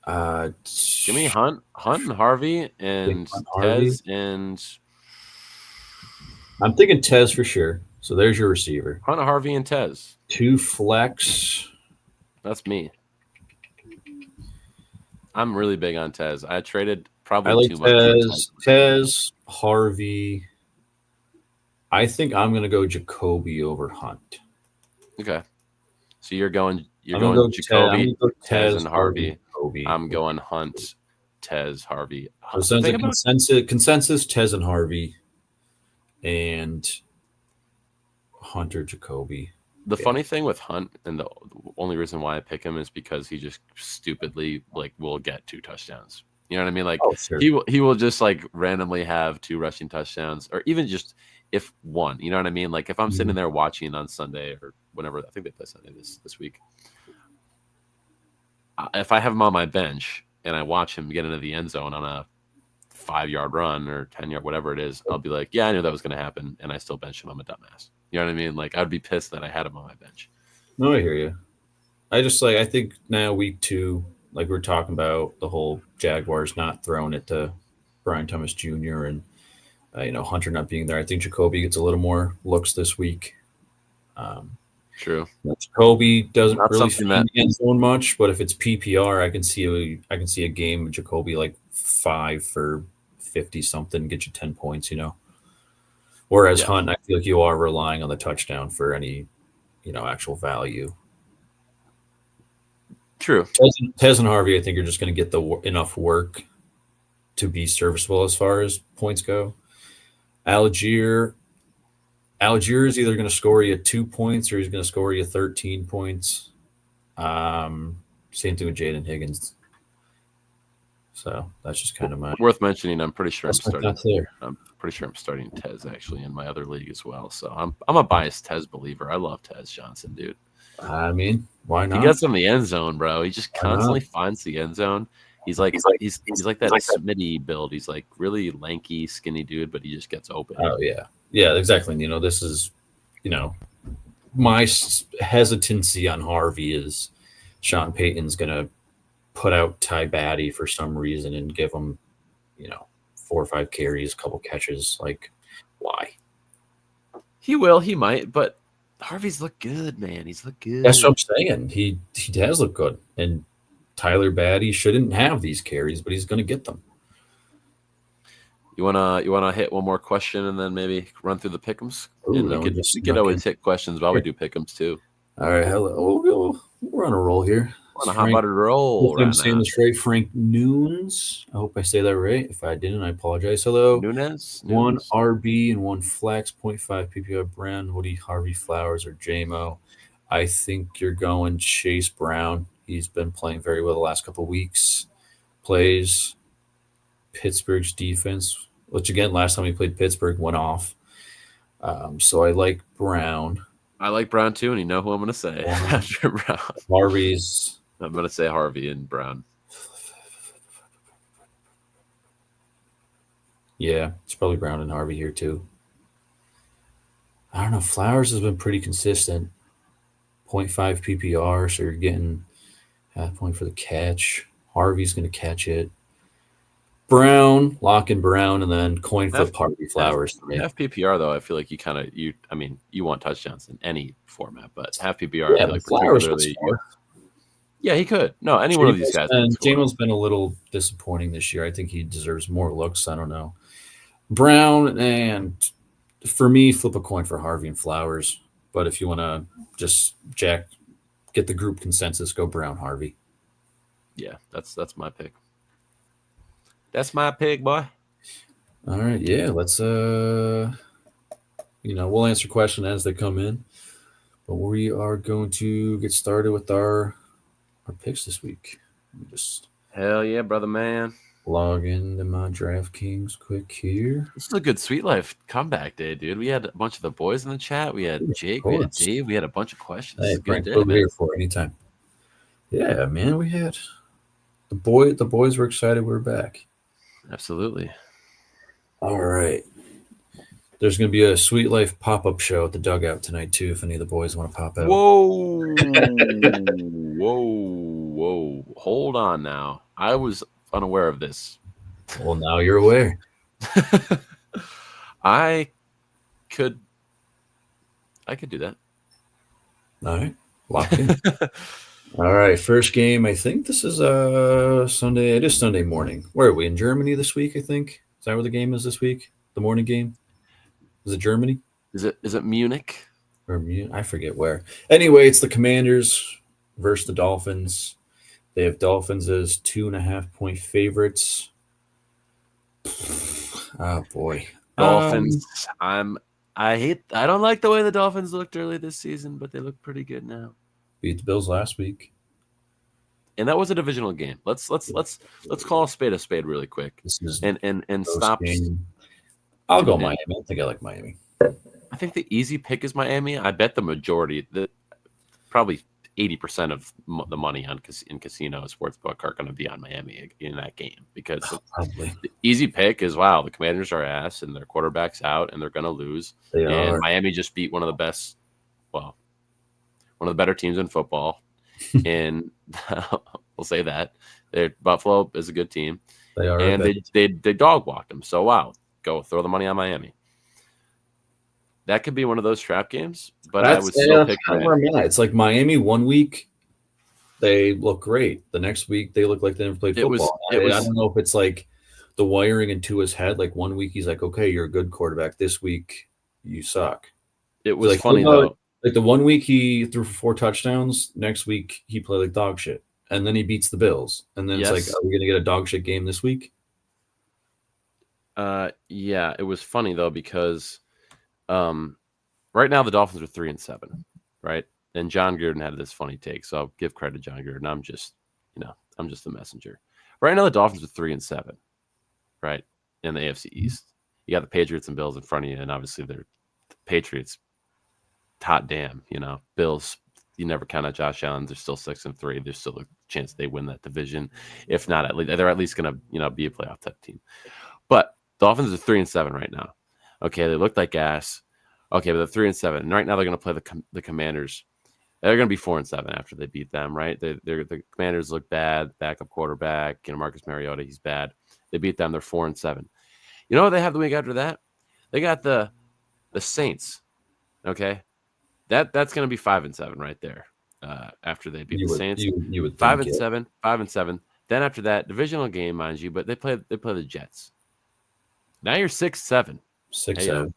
Give me Hunt and Harvey and Tez and.
I'm thinking Tez for sure. So there's your receiver.
Hunt, Harvey, and Tez.
2 flex.
That's me. I'm really big on Tez. I traded probably too much.
Tez, Harvey. I think I'm going to go Jacoby over Hunt.
Okay. So you're going Jacoby, Tez, and Harvey. I'm going Hunt, Tez, Harvey.
So consensus, Tez and Harvey. And Hunter Jacoby.
The funny thing with Hunt, and the only reason why I pick him is because he just stupidly will get 2 touchdowns. You know what I mean? Like
sure.
he will just randomly have 2 rushing touchdowns, or even just if 1. You know what I mean? Like if I'm sitting there watching on Sunday or whenever, I think they play Sunday this week. If I have him on my bench and I watch him get into the end zone on a 5-yard run or 10-yard, whatever it is, I'll be like, yeah, I knew that was going to happen, and I still bench him. I'm a dumbass. You know what I mean? Like, I'd be pissed that I had him on my bench.
No, I hear you. I think now week 2, like we're talking about the whole Jaguars not throwing it to Brian Thomas Jr. and Hunter not being there. I think Jacoby gets a little more looks this week.
True.
Jacoby doesn't
Not
really
something
fit in
that-
the end zone much, but if it's PPR, I can see a game of Jacoby like 5 for 50 something, get you 10 points. Whereas
Yeah.
Hunt, I feel like you are relying on the touchdown for any actual value.
True.
Tez and Harvey, I think, are just going to get enough work to be serviceable as far as points go. Algier is either going to score you 2 points or he's going to score you 13 points. Same thing with Jaden Higgins. So that's just kind of my
Worth mentioning. I'm pretty sure I'm
that's my
starting.
thoughts there.
I'm pretty sure I'm starting Tez actually in my other league as well. So I'm a biased Tez believer. I love Tez Johnson, dude.
I mean, why
He
not?
gets in the end zone, bro. He just
Why not?
constantly finds the end zone. He's like that Smitty build. He's like really lanky, skinny dude, but he just gets open.
Oh yeah, exactly. This is, my hesitancy on Harvey is Sean Payton's gonna put out Ty Batty for some reason and give him, 4 or 5 carries, a couple catches. Like, why?
He will, he might, but Harvey's looked good, man. He's looked good.
That's what I'm saying. He does look good, and Tyler Batty shouldn't have these carries, but he's going to get them.
You wanna hit one more question and then maybe run through the pick'ems?
Ooh,
And
that
we
one
could,
just
we could
snuck
always
in.
hit questions while we do pick'ems too.
All right, hello. We're on a roll here.
On a hot buttered roll
Hopefully I'm
right
saying
now.
this right. Frank Nunes. I hope I say that right. If I didn't, I apologize. Hello.
Nunes?
1 RB and 1 flex, 0.5 PPR Brown, Woody, Harvey Flowers, or JMO. I think you're going Chase Brown. He's been playing very well the last couple of weeks. Plays Pittsburgh's defense, which again, last time we played Pittsburgh went off. So I like Brown.
I like Brown too, and you know who I'm gonna say after Brown.
Harvey's.
I'm gonna say Harvey and Brown.
Yeah, it's probably Brown and Harvey here too. I don't know. Flowers has been pretty consistent. 0.5 PPR, so you're getting half point for the catch. Harvey's going to catch it. Brown, lock in Brown, and then coin flip Harvey Flowers. for me.
Half PPR though, I feel like you want touchdowns in any format, but half PPR, I
Yeah,
feel like
but Flowers would
particularly.
score.
Yeah, he could. No, any one of these guys.
And
could score.
Jamo's been a little disappointing this year. I think he deserves more looks. I don't know. Brown, and for me, flip a coin for Harvey and Flowers. But if you want to just get the group consensus, go Brown, Harvey.
Yeah, that's my pick. That's my pick, boy.
All right, yeah, let's we'll answer questions as they come in. But we are going to get started with our picks this week. Let me just
Hell yeah, brother man.
log into my DraftKings quick here.
This is a good Sweet Life comeback day, dude. We had a bunch of the boys in the chat. We had Jake,
Of
we had
course.
Dave, we had a bunch of questions.
Hey,
It's a good
Frank,
day,
we're
man.
here for anytime. Yeah, man, we had the boys were excited we're back.
Absolutely.
All right. There's going to be a Sweet Life pop-up show at the dugout tonight, too, if any of the boys want to pop out.
Whoa. Whoa. Hold on now. I was unaware of this.
Well, now you're aware.
I could do that.
All right. Locked in. All right. First game. I think this is Sunday. It is Sunday morning. Where are we? In Germany this week, I think. Is that where the game is this week? The morning game? Is it Germany?
Is it Munich?
Or I forget where. Anyway, it's the Commanders versus the Dolphins. They have Dolphins as 2.5-point favorites. Oh boy.
Dolphins. I don't like the way the Dolphins looked early this season, but they look pretty good now.
Beat the Bills last week.
And that was a divisional game. Let's call a spade really quick.
This is
And stop.
game. I'll go Miami. I think I like Miami.
I think the easy pick is Miami. I bet the majority, probably 80% of the money in casino sportsbook are going to be on Miami in that game because
Probably.
the easy pick is, wow, the Commanders are ass and their quarterback's out and they're going to lose.
They
and
are.
Miami just beat one of the better teams in football. And we'll say that. Buffalo is a good team.
They are.
And they dog walked them. So, wow, go throw the money on Miami. That could be one of those trap games, but I would still pick Miami.
It's like Miami 1 week, they look great. The next week, they look like they never played football. I don't know if it's like the wiring in Tua's head. Like 1 week, he's like, okay, you're a good quarterback. This week, you suck.
It was like, funny, though.
Like the 1 week, he threw for 4 touchdowns. Next week, he played like dog shit. And then he beats the Bills. And then it's like, are we going to get a dog shit game this week?
Yeah, it was funny, though, because right now the Dolphins are 3-7, right? And John Gruden had this funny take, so I'll give credit to John Gruden. I'm just the messenger. Right now the Dolphins are 3-7, right? In the AFC East, you got the Patriots and Bills in front of you, and obviously they're the Patriots. Hot damn, Bills. You never count out Josh Allen. They're still 6-3. There's still a chance they win that division. If not, at least they're at least gonna be a playoff type team. But Dolphins are 3-7 right now. Okay, they look like ass. Okay, but they're 3-7, and right now they're going to play the Commanders. They're going to be 4-7 after they beat them, right? The Commanders look bad. Backup quarterback, Marcus Mariota, he's bad. They beat them. They're 4-7. You know what they have the week after that? They got the Saints. Okay, that's going to be 5-7 right there. After they beat the Saints,
you would
5-7, 5-7. Then after that, divisional game, mind you, but they play the Jets. Now you're 6-7.
6-7.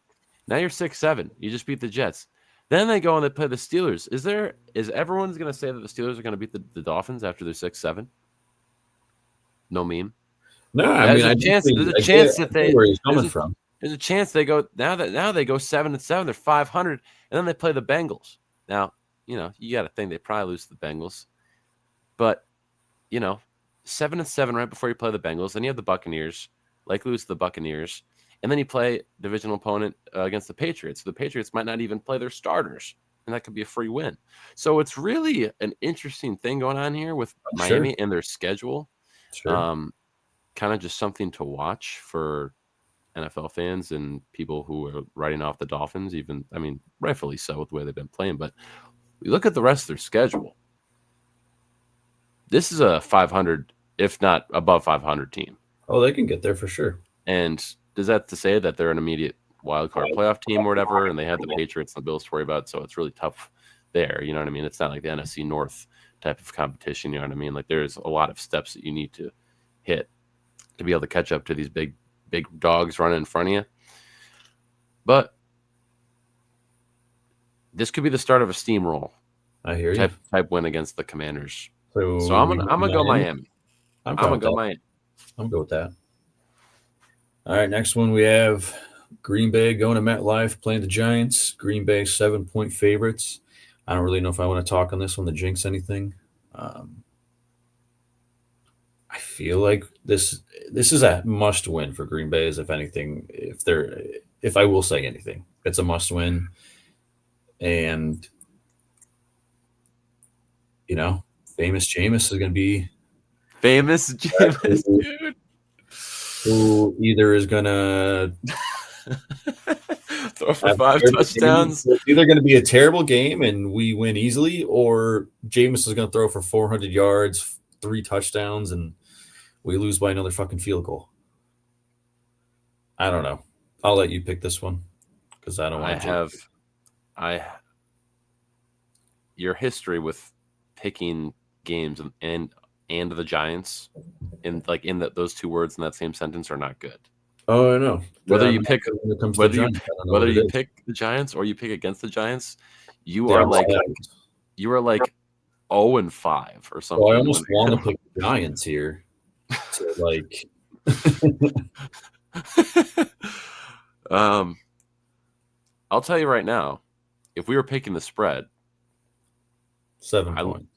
Now you're 6-7. You just beat the Jets. Then they go and they play the Steelers. Is everyone's going to say that the Steelers are going to beat the Dolphins after they're 6-7? No meme.
No, there's a chance
that they
where he's coming from.
There's a chance they go now they go 7-7. They're 500, and then they play the Bengals. Now you got to think they probably lose to the Bengals, but 7-7 right before you play the Bengals. Then you have the Buccaneers. Likely lose to the Buccaneers. And then you play divisional opponent against the Patriots. The Patriots might not even play their starters, and that could be a free win. So it's really an interesting thing going on here with Miami and their schedule.
Sure.
Kind of just something to watch for NFL fans and people who are writing off the Dolphins, rightfully so with the way they've been playing. But we look at the rest of their schedule. This is a 500, if not above 500 team.
Oh, they can get there for sure.
And does that to say that they're an immediate wild card playoff team or whatever, and they have the Patriots and the Bills to worry about, so it's really tough there. You know what I mean? It's not like the NFC North type of competition. You know what I mean? Like there's a lot of steps that you need to hit to be able to catch up to these big dogs running in front of you. But this could be the start of a steamroll.
I hear you.
Type win against the Commanders.
So
I'm gonna go Miami.
I'm gonna go Miami. I'm good with that. All right, next one we have Green Bay going to MetLife playing the Giants. Green Bay 7-point favorites. I don't really know if I want to talk on this one to jinx anything. I feel like this is a must win for Green Bay. As if anything, if I will say anything, it's a must win. And famous Jameis is going to be
famous Jameis, dude.
Who either is going to
throw for 5 touchdowns.
It's either going to be a terrible game and we win easily, or Jameis is going to throw for 400 yards, 3 touchdowns, and we lose by another fucking field goal. I don't know. I'll let you pick this one because I don't want to.
Your history with picking games and the Giants in those 2 words in that same sentence are not good.
Oh, I know.
Whether you pick the Giants or you pick against the Giants, you are like 0-5 or something.
Well, I almost want to pick the Giants here. So like
I'll tell you right now, if we were picking the spread,
7 points.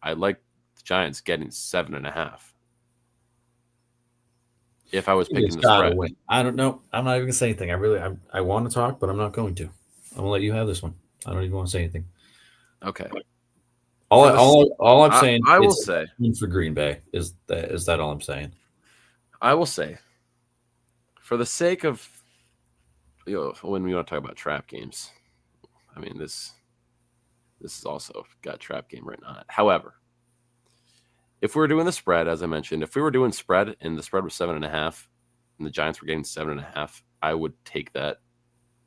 I like the Giants getting 7.5. If I was picking the spread,
win. I don't know. I'm not even gonna say anything. I want to talk, but I'm not going to. I'm gonna let you have this one. I don't even want to say anything.
Okay.
All I'm saying
I will
is
say,
for Green Bay is that all I'm saying.
I will say, for the sake of when we want to talk about trap games, I mean this has also got trap game written on it. However, if we were doing the spread, as I mentioned, if we were doing spread and the spread was 7.5, and the Giants were getting 7.5, I would take that.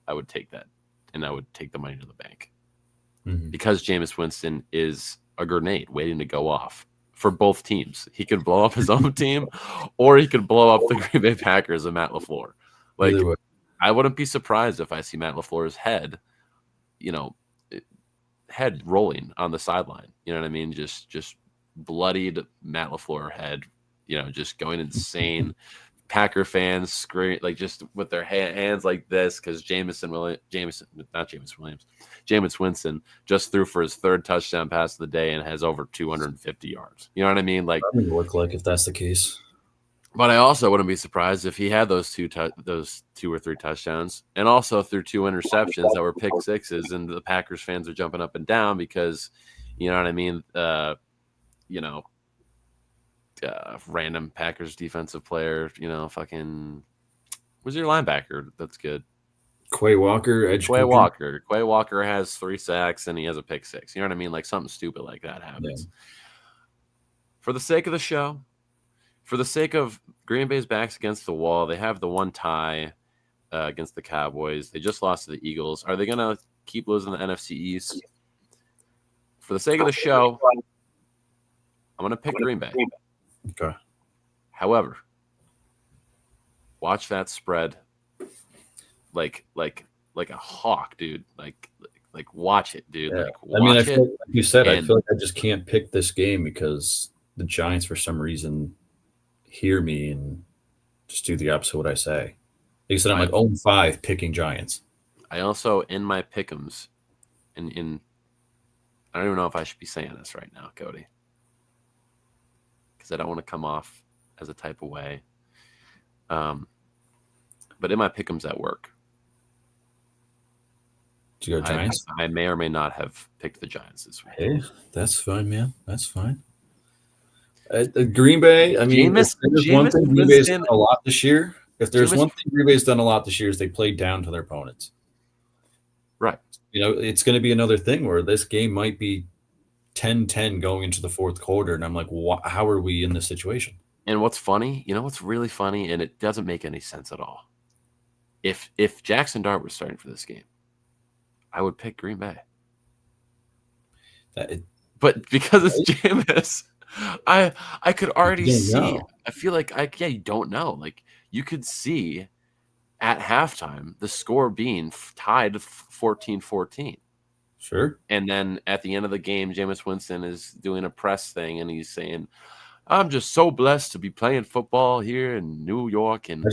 I would take that, and I would take the money to the bank because Jameis Winston is a grenade waiting to go off for both teams. He could blow up his own team, or he could blow up the Green Bay Packers and Matt LaFleur. Like,
Either way.
I wouldn't be surprised if I see Matt LaFleur's head, head rolling on the sideline. You know what I mean? Just bloodied Matt LaFleur head, just going insane. Packer fans scream, like, just with their hands like this because Jameis Winston just threw for his third touchdown pass of the day and has over 250 yards. You know what I mean? Like,
that would look like if that's the case.
But I also wouldn't be surprised if he had those two or three touchdowns, and also threw 2 interceptions that were pick sixes, and the Packers fans are jumping up and down because, you know what I mean. Random Packers defensive player, fucking, who's your linebacker? That's good.
Quay Walker, edge.
Quay Walker. Quay Walker has 3 sacks and he has a pick six. You know what I mean? Like, something stupid like that happens. Yeah. For the sake of the show, for the sake of Green Bay's backs against the wall, they have the one tie against the Cowboys. They just lost to the Eagles. Are they going to keep losing the NFC East? For the sake of the show, I'm going to pick Green Bay.
Okay.
However, watch that spread like a hawk, dude. Like watch it, dude.
Yeah.
Like, watch
like you said, I feel like I just can't pick this game because the Giants, for some reason, hear me and just do the opposite of what I say. Like you said, I'm like 0-5 picking Giants.
I also, in my pick'ems, I don't even know if I should be saying this right now, Cody, because I don't want to come off as a type of way. But in my pick'ems at work,
did you go Giants?
I may or may not have picked the Giants this week.
Hey, that's fine, man. That's fine. Green Bay, I mean, if there's one thing Green Bay's done a lot this year, is they played down to their opponents.
Right.
It's going to be another thing where this game might be 10-10 going into the fourth quarter, and I'm like, how are we in this situation?
And what's funny, what's really funny, and it doesn't make any sense at all. If Jackson Dart was starting for this game, I would pick Green Bay. But because it's Jameis, I could already see. Know. I feel like you don't know. Like, you could see at halftime the score being tied 14-14.
Sure.
And then at the end of the game, Jameis Winston is doing a press thing, and he's saying, "I'm just so blessed to be playing football here in New York, and
I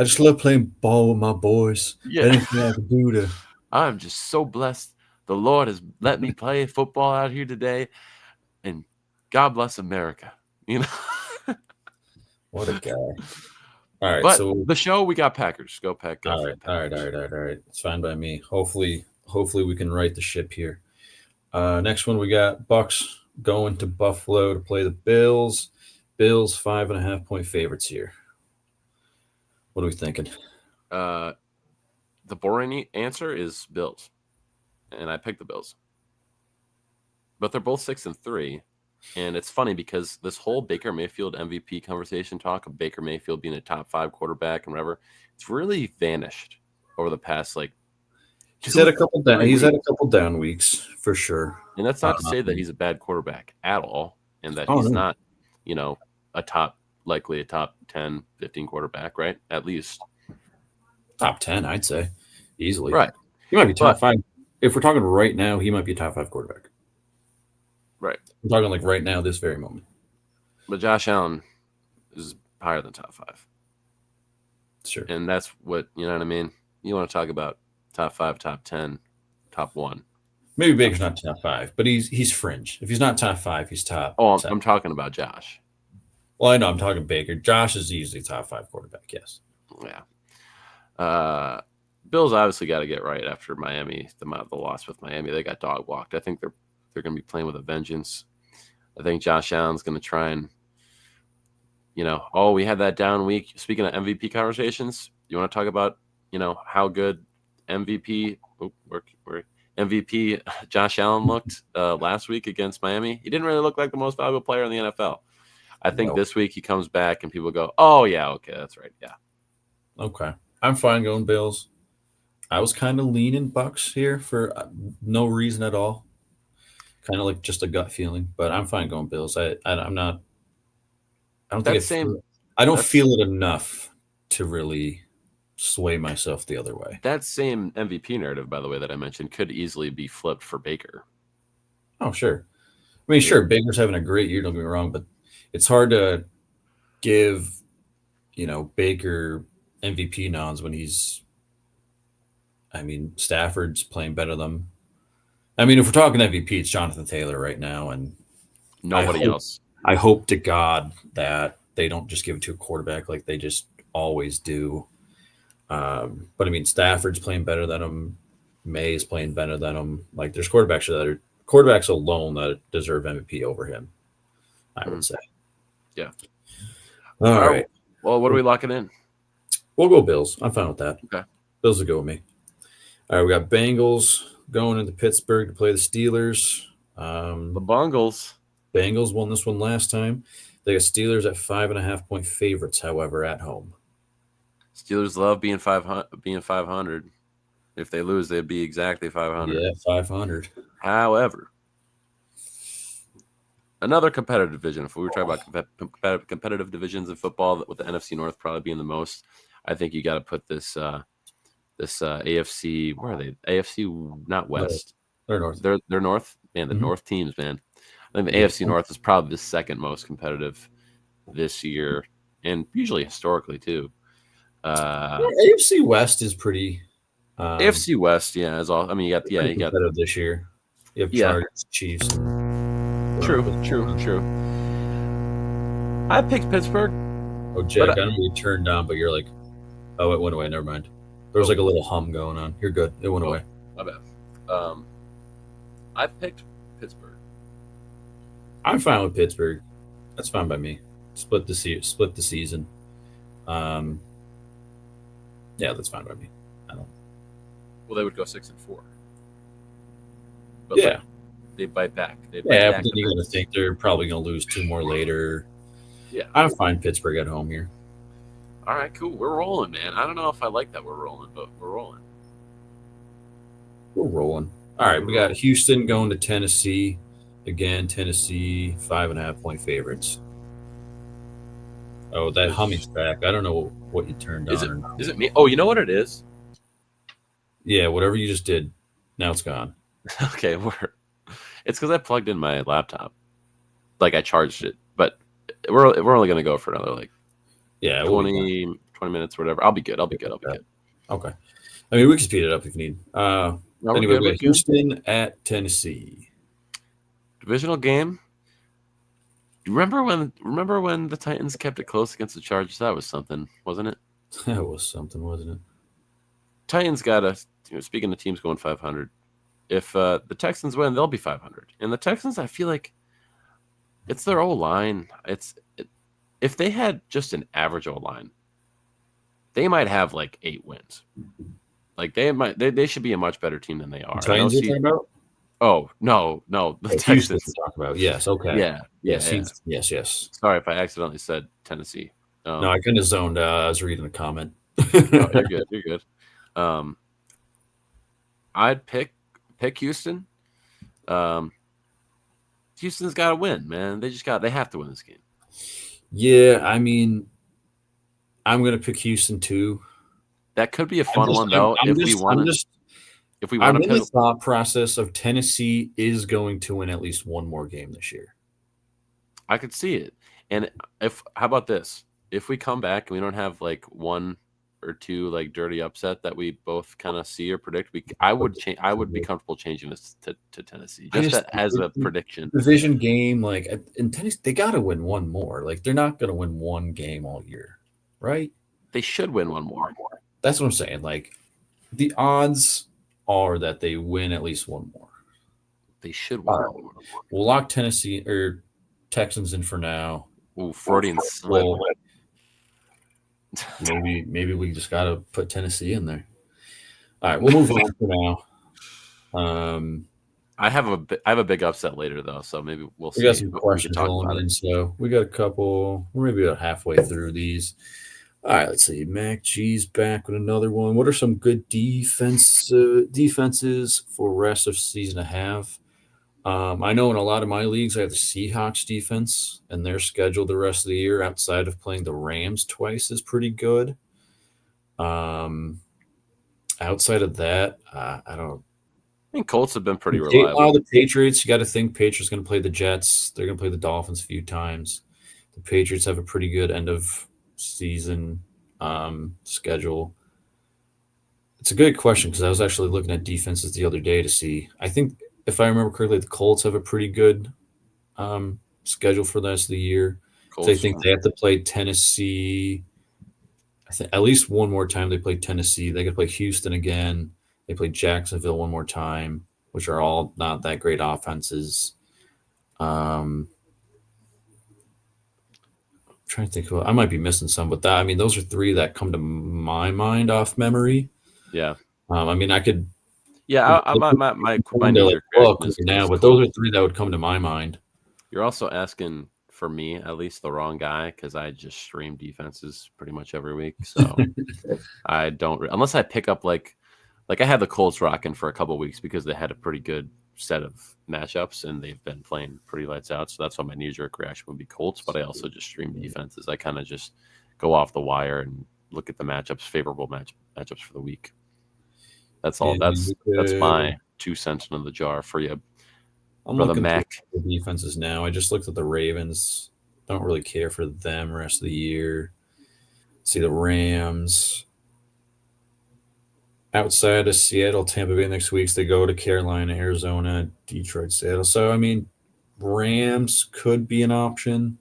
just love playing ball with my boys.
Yeah.
Anything I can do to.
I'm just so blessed. The Lord has let me play football out here today, and God bless America."
What a guy. All right.
But
so
the show, we got Packers. Go Pack.
All right. It's fine by me. Hopefully we can right the ship here. Next one, we got Bucks going to Buffalo to play the Bills. Bills 5.5-point favorites here. What are we thinking?
The boring answer is Bills, and I picked the Bills. But they're both 6-3, and it's funny because this whole Baker Mayfield MVP conversation talk of Baker Mayfield being a top 5 quarterback and whatever, it's really vanished over the past
He's had a couple down weeks for sure.
And that's not to say that he's a bad quarterback at all, and that he's not, likely a top 10, 15 quarterback, right? At least
top 10, I'd say, easily.
Right.
He might be top 5. If we're talking right now, he might be a top 5 quarterback.
Right.
I'm talking right now, this very moment.
But Josh Allen is higher than top 5.
Sure.
And that's what, you know what I mean? You want to talk about top 5, top 10, top 1.
Maybe Baker's not top 5, but he's fringe. If he's not top 5, he's top.
Oh, I'm talking about Josh.
Well, I know I'm talking Baker. Josh is easily top 5 quarterback. Yes.
Yeah. Bills obviously got to get right after Miami, the loss with Miami. They got dog walked. I think they're they're going to be playing with a vengeance. I think Josh Allen's going to try and, we had that down week. Speaking of MVP conversations, you want to talk about, how good MVP Josh Allen looked last week against Miami? He didn't really look like the most valuable player in the NFL. I think this week he comes back and people go, oh, yeah, okay, that's right. Yeah.
Okay. I'm fine going Bills. I was kind of leaning Bucks here for no reason at all. Kind of like just a gut feeling, but I'm fine going Bills. I'm not. I don't think I don't feel it enough to really sway myself the other way.
That same MVP narrative, by the way, that I mentioned, could easily be flipped for Baker.
Oh, sure. I mean, sure, Baker's having a great year. Don't get me wrong, but it's hard to give, Baker MVP nods when he's. I mean, Stafford's playing better than him. I mean, if we're talking MVP, it's Jonathan Taylor right now, and
nobody else.
I hope to God that they don't just give it to a quarterback like they just always do. But I mean, Stafford's playing better than him. May is playing better than him. Like, there's quarterbacks alone that deserve MVP over him, I would say.
Yeah.
All right.
Well, what are we locking in?
We'll go Bills. I'm fine with that.
Okay.
Bills will go with me. All right, we got Bengals going into Pittsburgh to play the Steelers.
The Bengals.
Bengals won this one last time. They got Steelers at 5.5-point favorites, however, at home.
Steelers love being 500. If they lose, they'd be exactly 500.
Yeah, 500.
However, another competitive division. If we were talking about competitive divisions in football, with the NFC North probably being the most, I think you got to put this AFC. Where are they? AFC, not West.
They're North.
They're North. Man, the North teams, man. I think the AFC North is probably the second most competitive this year, and usually historically too.
AFC West is pretty.
AFC West, yeah, is all. I mean, you got
competitive this year. You have Chargers, Chiefs.
True. I picked Pittsburgh.
Oh, Jack, I know you turned down, but you're like, oh, it went away. Never mind. There was like a little hum going on. You're good. It went away.
My bad. I picked Pittsburgh.
I'm fine with Pittsburgh. That's fine by me. Split the season. Yeah, that's fine by me.
Well, they would go 6-4.
But yeah,
they bite back.
But then you got to think they're probably going to lose 2 more later.
Yeah,
I'm fine Pittsburgh at home here.
All right, cool. We're rolling, man. I don't know if I like that we're rolling, but we're rolling.
We're rolling. All right, we got Houston going to Tennessee. Again, Tennessee 5.5-point favorites. Oh, that humming's back. I don't know what you turned on.
Is it me? Oh, you know what it is?
Yeah, whatever you just did. Now it's gone.
Okay, it's because I plugged in my laptop. Like, I charged it, but we're only going to go for another 20 minutes or whatever. I'll be good. Good.
Okay. I mean, we can speed it up if you need. Anyway, we got Houston at Tennessee.
Divisional game. Remember when the Titans kept it close against the Chargers? That was something, wasn't it?
That was something, wasn't it?
Titans got to, speaking of teams going 500, if the Texans win, they'll be 500. And the Texans, I feel like it's their O-line. If they had just an average O-line, they might have 8 wins. Like, they should be a much better team than they are.
Titans you're talking about?
Oh, no. The Texans.
Talk about. Yes, okay.
Yeah.
Yes.
Sorry if I accidentally said Tennessee.
No, I kind of zoned out. I was reading a comment.
No, you're good. I'd pick Houston. Houston's got to win, man. They have to win this game.
Yeah, I mean, I'm going to pick Houston too.
That could be a fun one, though. If we want
I'm in the thought process of Tennessee is going to win at least one more game this year.
I could see it. And how about this? If we come back and we don't have 1 or 2 dirty upset that we both kind of see or predict, I would be comfortable changing this to Tennessee as a prediction.
Division game, in Tennessee, they got to win one more. They're not going to win one game all year, right?
They should win one more.
That's what I'm saying. The odds are that they win at least one more.
They should
All
win.
right. We'll lock Tennessee or Texans in for now.
Ooh, Freudian slip.
Well, maybe we just got to put Tennessee in there. All right, we'll move on for now.
I have a big upset later though, so maybe we'll see.
We got some
We
questions
can talk
rolling
about
in,
it.
so we got a couple. We're maybe about halfway through these. All right, let's see. Mac G's back with another one. What are some good defenses for rest of season to have? I know in a lot of my leagues, I have the Seahawks defense, and their schedule the rest of the year outside of playing the Rams twice is pretty good. Outside of that, I don't.
I think Colts have been pretty
Oh,
reliable.
the Patriots, you got to think Patriots going to play the Jets. They're going to play the Dolphins a few times. The Patriots have a pretty good end of season schedule. It's a good question because I was actually looking at defenses the other day to see. I think if I remember correctly, the Colts have a pretty good schedule for the rest of the year. They think they have to play Tennessee. I think at least one more time they play Tennessee. They could play Houston again. They play Jacksonville one more time, which are all not that great offenses. I'm trying to think of, I might be missing some, but those are three that come to my mind off memory.
Yeah.
I could.
Yeah, my
knee-jerk reaction now, but those are three that would come to my mind.
You're also asking for me, at least the wrong guy, because I just stream defenses pretty much every week. So I don't, unless I pick up like I had the Colts rocking for a couple of weeks because they had a pretty good set of matchups and they've been playing pretty lights out. So that's why my knee-jerk reaction would be Colts. But I also just stream defenses. I kind of just go off the wire and look at the matchups, favorable matchups for the week. That's all. That's my 2 cents into the jar for you, brother Mac.
The defenses now. I just looked at the Ravens. Don't really care for them rest of the year. See the Rams. Outside of Seattle, Tampa Bay next week, they go to Carolina, Arizona, Detroit, Seattle. So, Rams could be an option.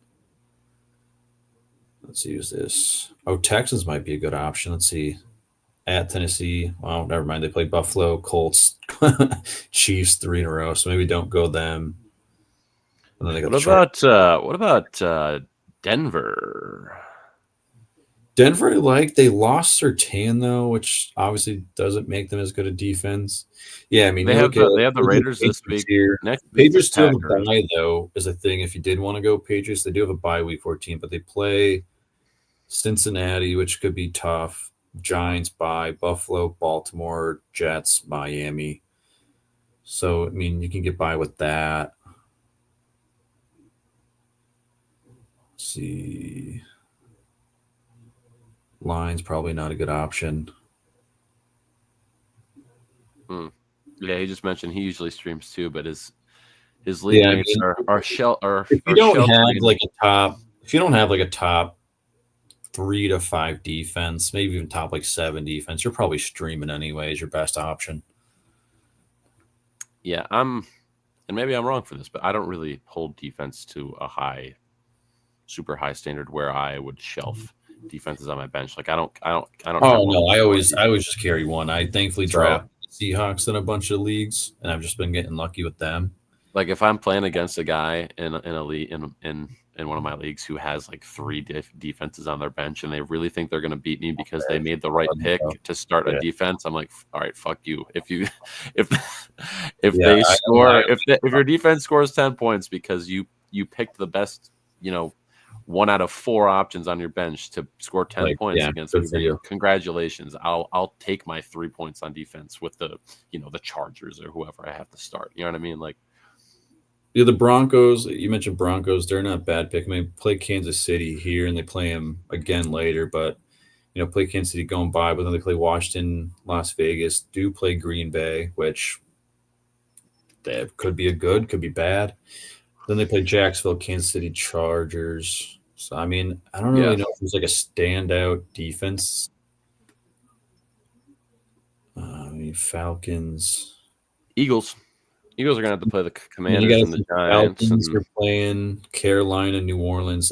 Let's see, who's this? Oh, Texans might be a good option. Let's see. At Tennessee. Well, never mind. They play Buffalo, Colts, Chiefs 3 in a row. So maybe don't go them. And then they got
what about Denver?
Denver, they lost Surtain though, which obviously doesn't make them as good a defense. Yeah,
they have the Raiders this week.
Here. Patriots still have a bye though, is a thing. If you did want to go Patriots, they do have a bye week 14, but they play Cincinnati, which could be tough. Giants bye, Buffalo, Baltimore, Jets, Miami. So you can get by with that. Let's see. Line's probably not a good option.
Yeah, he just mentioned he usually streams too, but his league mates are shell.
If you don't have like a top 3 to 5 defense, maybe even top 7 defense, you're probably streaming anyway as your best option.
Yeah, and maybe I'm wrong for this, but I don't really hold defense to a super high standard where I would shelf defenses on my bench. Like I don't. Oh
no, I always just carry one. I thankfully draft Seahawks in a bunch of leagues, and I've just been getting lucky with them.
Like if I'm playing against a guy in a league in one of my leagues who has 3 defenses on their bench, and they really think they're going to beat me because they made the right pick to start a defense, I'm like, all right, fuck you. If your defense scores 10 points because you picked the best, 1 out of 4 options on your bench to score 10 points against me, congratulations. I'll take my 3 points on defense with the Chargers or whoever I have to start. You know what I mean?
The Broncos, you mentioned Broncos, they're not a bad pick. Play Kansas City here and they play them again later, but play Kansas City going by, but then they play Washington, Las Vegas, do play Green Bay, which that could be could be bad. Then they play Jacksonville, Kansas City, Chargers. So, I don't really know if there's a standout defense. Falcons.
Eagles are going to have to play the Commanders and the Giants.
Falcons are playing Carolina, New Orleans.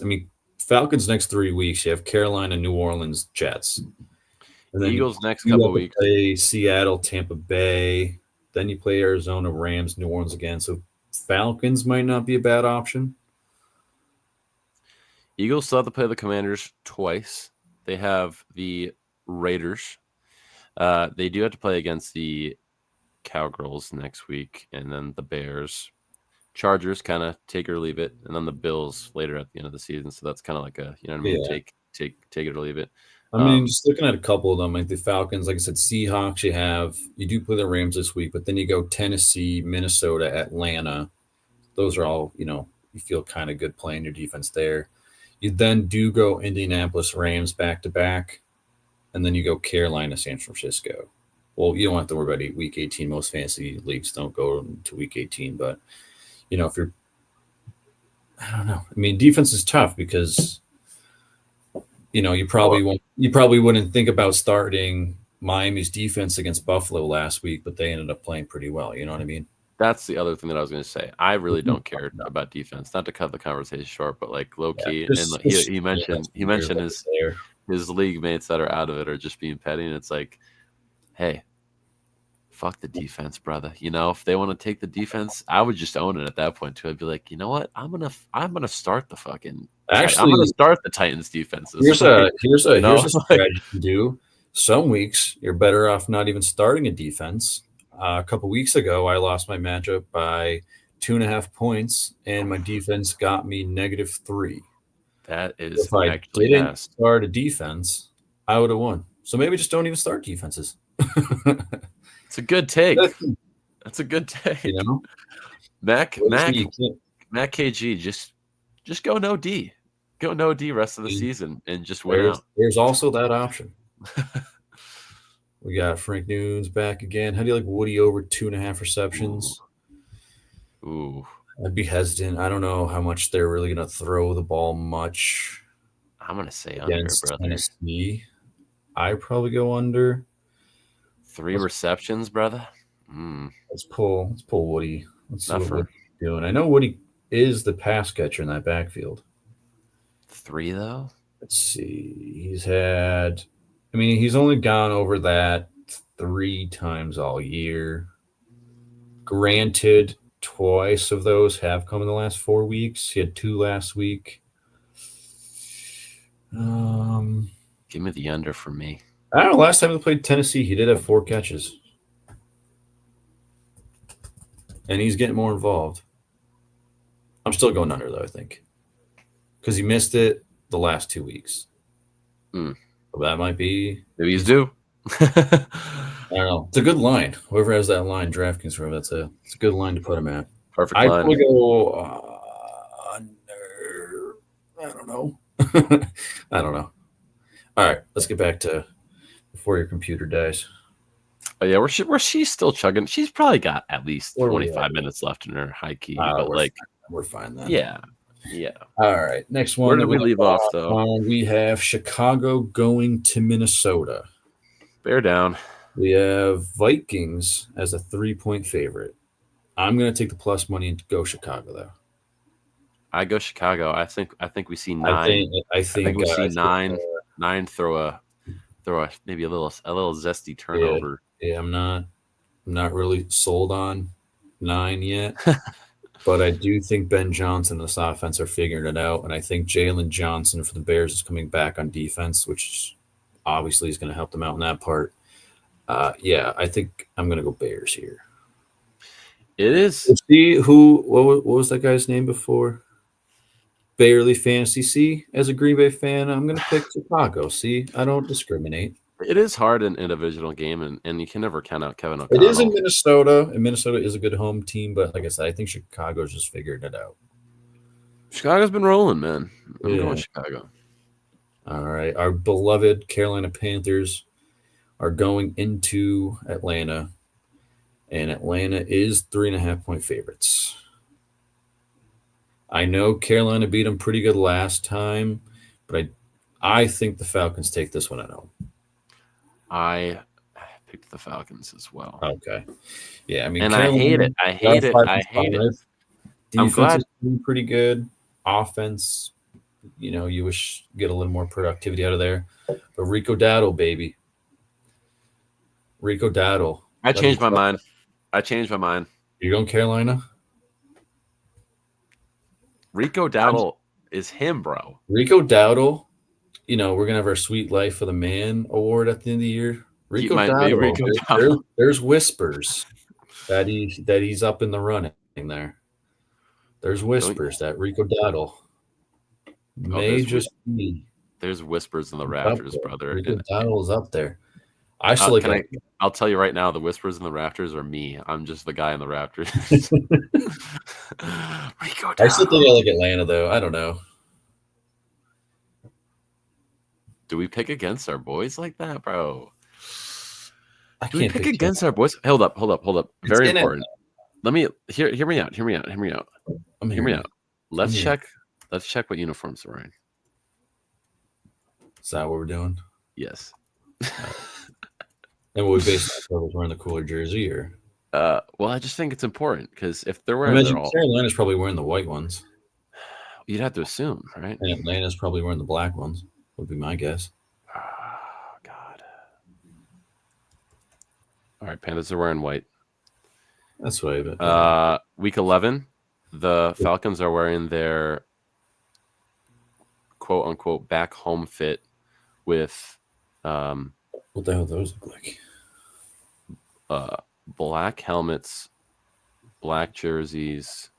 Falcons next 3 weeks, you have Carolina, New Orleans, Jets.
And then Eagles next couple of weeks.
Play Seattle, Tampa Bay. Then you play Arizona, Rams, New Orleans again. So Falcons might not be a bad option.
Eagles still have to play the Commanders twice. They have the Raiders. They do have to play against the Cowgirls next week, and then the Bears. Chargers kind of take it or leave it, and then the Bills later at the end of the season. So that's kind of like a, you know what I mean?
Yeah.
Take it or leave it.
I mean, just looking at a couple of them, like the Falcons, like I said, Seahawks, you do play the Rams this week, but then you go Tennessee, Minnesota, Atlanta. Those are all, you feel kind of good playing your defense there. You then do go Indianapolis, Rams back to back, and then you go Carolina, San Francisco. Well, you don't have to worry about week 18. Most fantasy leagues don't go to week 18, but if you're, I don't know. I mean, defense is tough because you probably wouldn't think about starting Miami's defense against Buffalo last week, but they ended up playing pretty well. You know what I mean?
That's the other thing that I was going to say. I really don't care about defense. Not to cut the conversation short, but like low key, and he mentioned his league mates that are out of it are just being petty, and it's like, hey, fuck the defense, brother. If they want to take the defense, I would just own it at that point too. I'd be like, you know what? I'm gonna start the fucking. Actually, I'm gonna start the Titans defense.
Here's a strategy to do. Some weeks you're better off not even starting a defense. A couple weeks ago, I lost my matchup by 2.5 points, and my defense got me -3.
That is,
if I didn't start a defense, I would have won. So maybe just don't even start defenses.
It's a good take. That's a good take. Mac KG, just go no D. Go no D rest of the season and just win out.
There's also that option. We got Frank Nunes back again. How do you like Woody over 2.5 receptions?
Ooh.
I'd be hesitant. I don't know how much they're really going to throw the ball much.
I'm going to say under, brother.
Tennessee. I'd probably go under.
3 receptions, brother.
Let's pull Woody. Let's see what Woody's doing. I know Woody is the pass catcher in that backfield.
3 though?
Let's see. He's only gone over that 3 times all year. Granted, twice of those have come in the last 4 weeks. He had 2 last week.
Give me the under for me.
I don't know. Last time he played Tennessee, he did have 4 catches. And he's getting more involved. I'm still going under, though, I think. Because he missed it the last 2 weeks. So that might be.
Maybe he's due.
I don't know. It's a good line. Whoever has that line, DraftKings, whoever, it's a good line to put him at.
Perfect line.
I'd probably go under. I don't know. I don't know. All right, let's get back to before your computer dies.
Oh yeah, where she's still chugging. She's probably got at least 25 minutes left in her high key. But
we're fine then.
Yeah.
All right, next one.
Where did we leave off though?
We have Chicago going to Minnesota.
Bear down.
We have Vikings as a 3-point favorite. I'm going to take the plus money and go Chicago though.
I go Chicago. I think we see 9.
I think
we see 9. 9 throw a maybe a little zesty turnover.
Yeah, I'm not really sold on 9 yet. But I do think Ben Johnson and this offense are figuring it out. And I think Jalen Johnson for the Bears is coming back on defense, which obviously is going to help them out in that part. I think I'm going to go Bears here.
It is.
Let's see what was that guy's name before? Barely Fantasy. See, as a Green Bay fan, I'm going to pick Chicago. See, I don't discriminate.
It is hard in a divisional game, and you can never count out Kevin O'Connell.
It is in Minnesota, and Minnesota is a good home team, but like I said, I think Chicago's just figured it out.
Chicago's been rolling, man. I'm going Chicago.
All right. Our beloved Carolina Panthers are going into Atlanta, and Atlanta is 3.5-point favorites. I know Carolina beat them pretty good last time, but I think the Falcons take this one at home.
I picked the Falcons as well.
Okay. Yeah, I mean,
and I hate it. I hate it.
Defense
I'm glad.
is doing pretty good. Offense, you wish you get a little more productivity out of there. But Rico Dowdle, baby. Rico Dowdle.
I changed my mind. I changed my mind.
You going Carolina?
Rico Dowdle is him, bro.
Rico Dowdle. We're gonna have our Sweet Life of the Man award at the end of the year.
He
Rico
might be
Dowdle.
Rico Dowdle.
There's whispers that he's up in the running there. There's whispers that Rico Dowdle may just be.
There's whispers in the rafters, brother.
Rico Dowdle is up there. I'll
tell you right now, the whispers in the rafters are me. I'm just the guy in the rafters.
Rico Dowdle. I still think I like Atlanta, though. I don't know.
Do we pick against our boys like that, bro? Do we pick against our boys? Hold up. Very important. Let me hear me out. Hear me out. Let's check what uniforms they're wearing.
Is that what we're doing?
Yes.
And we basically wearing the cooler jersey, or?
Well, I just think it's important because if they're wearing,
Carolina's probably wearing the white ones.
You'd have to assume, right?
And Atlanta's probably wearing the black ones. Would be my guess.
Oh, God. All right, Panthers are wearing white.
That's what I bet.
Week 11, the Falcons are wearing their quote-unquote back home fit with
what the hell do those look
like? Black helmets, black jerseys.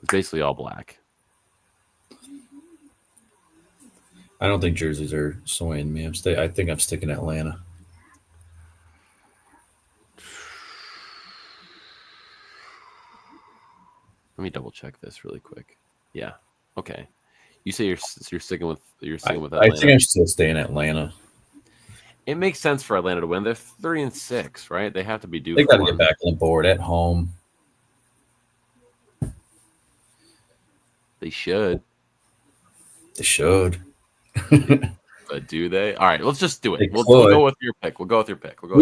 It's basically all black.
I don't think jerseys are swaying me. I think I'm sticking Atlanta.
Let me double check this really quick. Yeah. Okay. You say you're sticking with Atlanta.
I think I'm still staying Atlanta.
It makes sense for Atlanta to win. They're 3-6, right? They have to be due.
They got to get back on the board at home.
They should.
They should.
But do they? All right, let's just do it. We'll go with your pick. We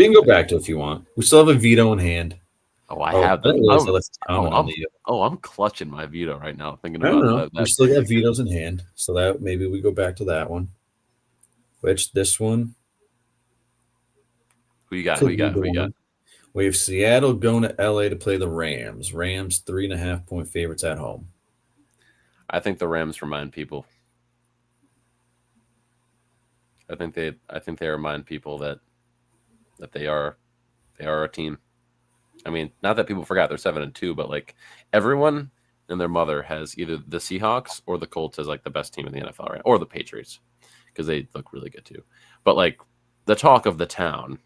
can go back to it if you want. We still have a veto in hand.
Oh, I have that. I'm clutching my veto right now, thinking about that.
We still got vetoes in hand, so that maybe we go back to that one. Which this one?
Who you got? Who you got?
We have Seattle going to LA to play the Rams. Rams 3.5-point favorites at home.
I think the Rams remind people. I think they remind people that they are a team. I mean, not that people forgot they're 7-2, but like everyone and their mother has either the Seahawks or the Colts as like the best team in the NFL, right? Or the Patriots, because they look really good too. But like the talk of the town,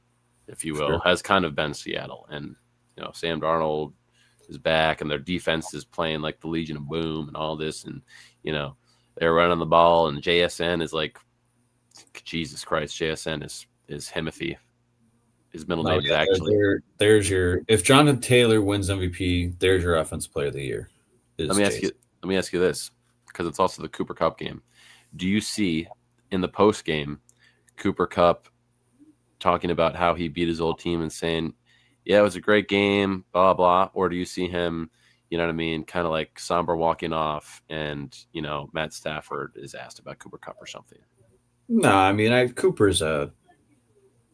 if you will, has kind of been Seattle. And Sam Darnold is back, and their defense is playing like the Legion of Boom and all this, and they're running the ball, and JSN is like, Jesus Christ, JSN is Himothy. His middle name is actually.
There's your, if Jonathan Taylor wins MVP, there's your offensive player of the year.
Let me ask you this, because it's also the Cooper Kupp game. Do you see in the post game Cooper Kupp talking about how he beat his old team and saying, "Yeah, it was a great game," blah blah, or do you see him, you know what I mean, kind of like somber walking off, and Matt Stafford is asked about Cooper Kupp or something?
No, I mean, Cooper's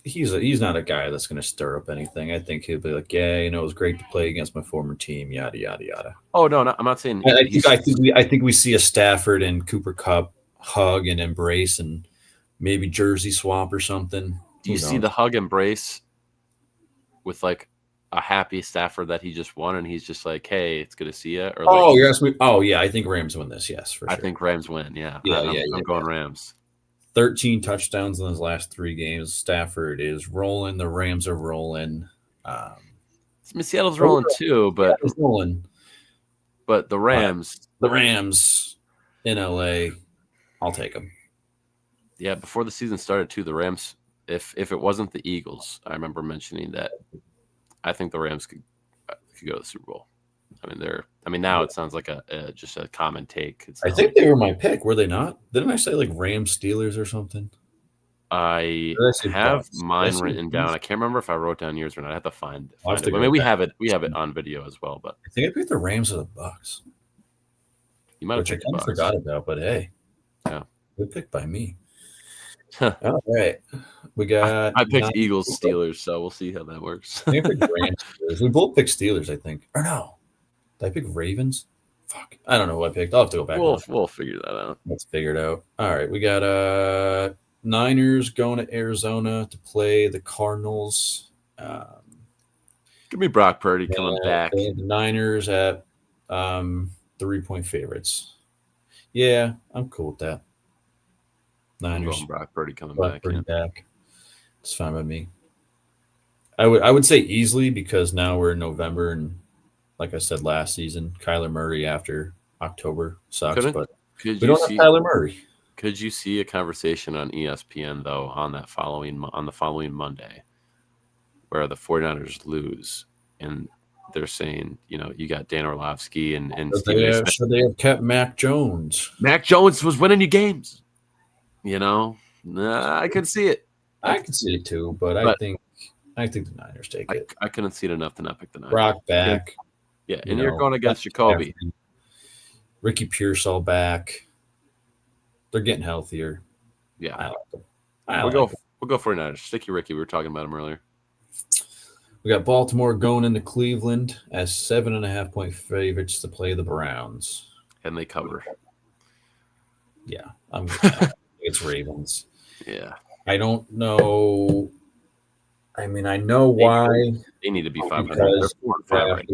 he's not a guy that's going to stir up anything. I think he'll be like, yeah, it was great to play against my former team, yada yada yada.
Oh no, I'm not saying.
I think we see a Stafford and Cooper Kupp hug and embrace, and maybe jersey swap or something.
Do you see the hug embrace with like a happy Stafford that he just won, and he's just like, "Hey, it's good to see you"? Or
you're asking me? Oh yeah, I think Rams win this. Yes, for sure.
I think Rams win. Yeah, I'm going Rams.
13 touchdowns in his last 3 games. Stafford is rolling. The Rams are rolling.
Seattle's rolling too, but
it's rolling.
But the Rams
in LA, I'll take them.
Yeah, before the season started too, the Rams. If it wasn't the Eagles, I remember mentioning that I think the Rams could go to the Super Bowl. I mean, now it sounds like just a common take.
I think they were my pick, were they not? Didn't I say like Rams Steelers or something?
I have mine written down. I can't remember if I wrote down yours or not. I have to find it. I mean, we have it on video as well. But
I think I picked the Rams or the Bucks.
You might have picked the Bucks.
Forgot about, but hey,
yeah,
good pick by me. All right. We got
I picked Eagles Steelers, so we'll see how that works.
I picked Rams. Steelers. We both picked Steelers, I think. Or no. Did I pick Ravens? Fuck. I don't know who I picked. I'll have to go back.
We'll figure that out.
Let's figure it out. All right. We got Niners going to Arizona to play the Cardinals.
Give me Brock Purdy coming back.
The Niners at 3-point favorites. Yeah, I'm cool with that. Niners.
Brock Purdy coming
back. It's fine with me. I would say easily because now we're in November and like I said last season, Kyler Murray after October sucks. But we don't have Kyler Murray.
Could you see a conversation on ESPN though on the following Monday where the 49ers lose and they're saying, you got Dan Orlovsky and
Stephen A. They have kept Mac Jones.
Mac Jones was winning you games. I could see it.
I could see it too, but I think the Niners take it.
I couldn't see it enough to not pick the Niners.
Brock back.
Yeah, and you're going against Jacoby.
Ricky Pearsall back. They're getting healthier.
Yeah.
I like them.
We'll go 49ers. Sticky Ricky. We were talking about him earlier.
We got Baltimore going into Cleveland as 7.5-point favorites to play the Browns.
And they cover.
Yeah. It's Ravens.
Yeah.
I don't know. I mean, I know why.
They need to be 500. They're 4-5 right.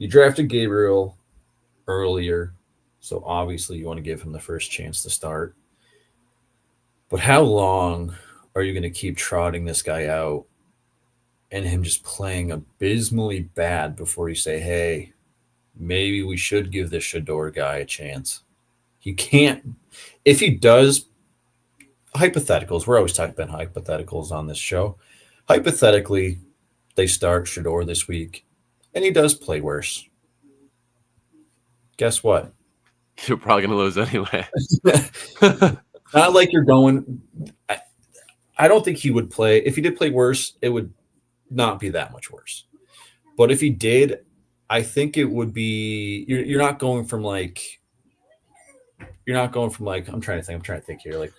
You drafted Gabriel earlier, so obviously you want to give him the first chance to start. But how long are you going to keep trotting this guy out and him just playing abysmally bad before you say, hey, maybe we should give this Shador guy a chance? He can't. If he does, hypotheticals, we're always talking about hypotheticals on this show. Hypothetically, they start Shador this week, and he does play worse. Guess what?
You're probably going to lose anyway.
Not like you're going. I don't think he would play. If he did play worse, it would not be that much worse. But if he did, I think it would be. You're not going from like. You're not going from like. I'm trying to think here. Like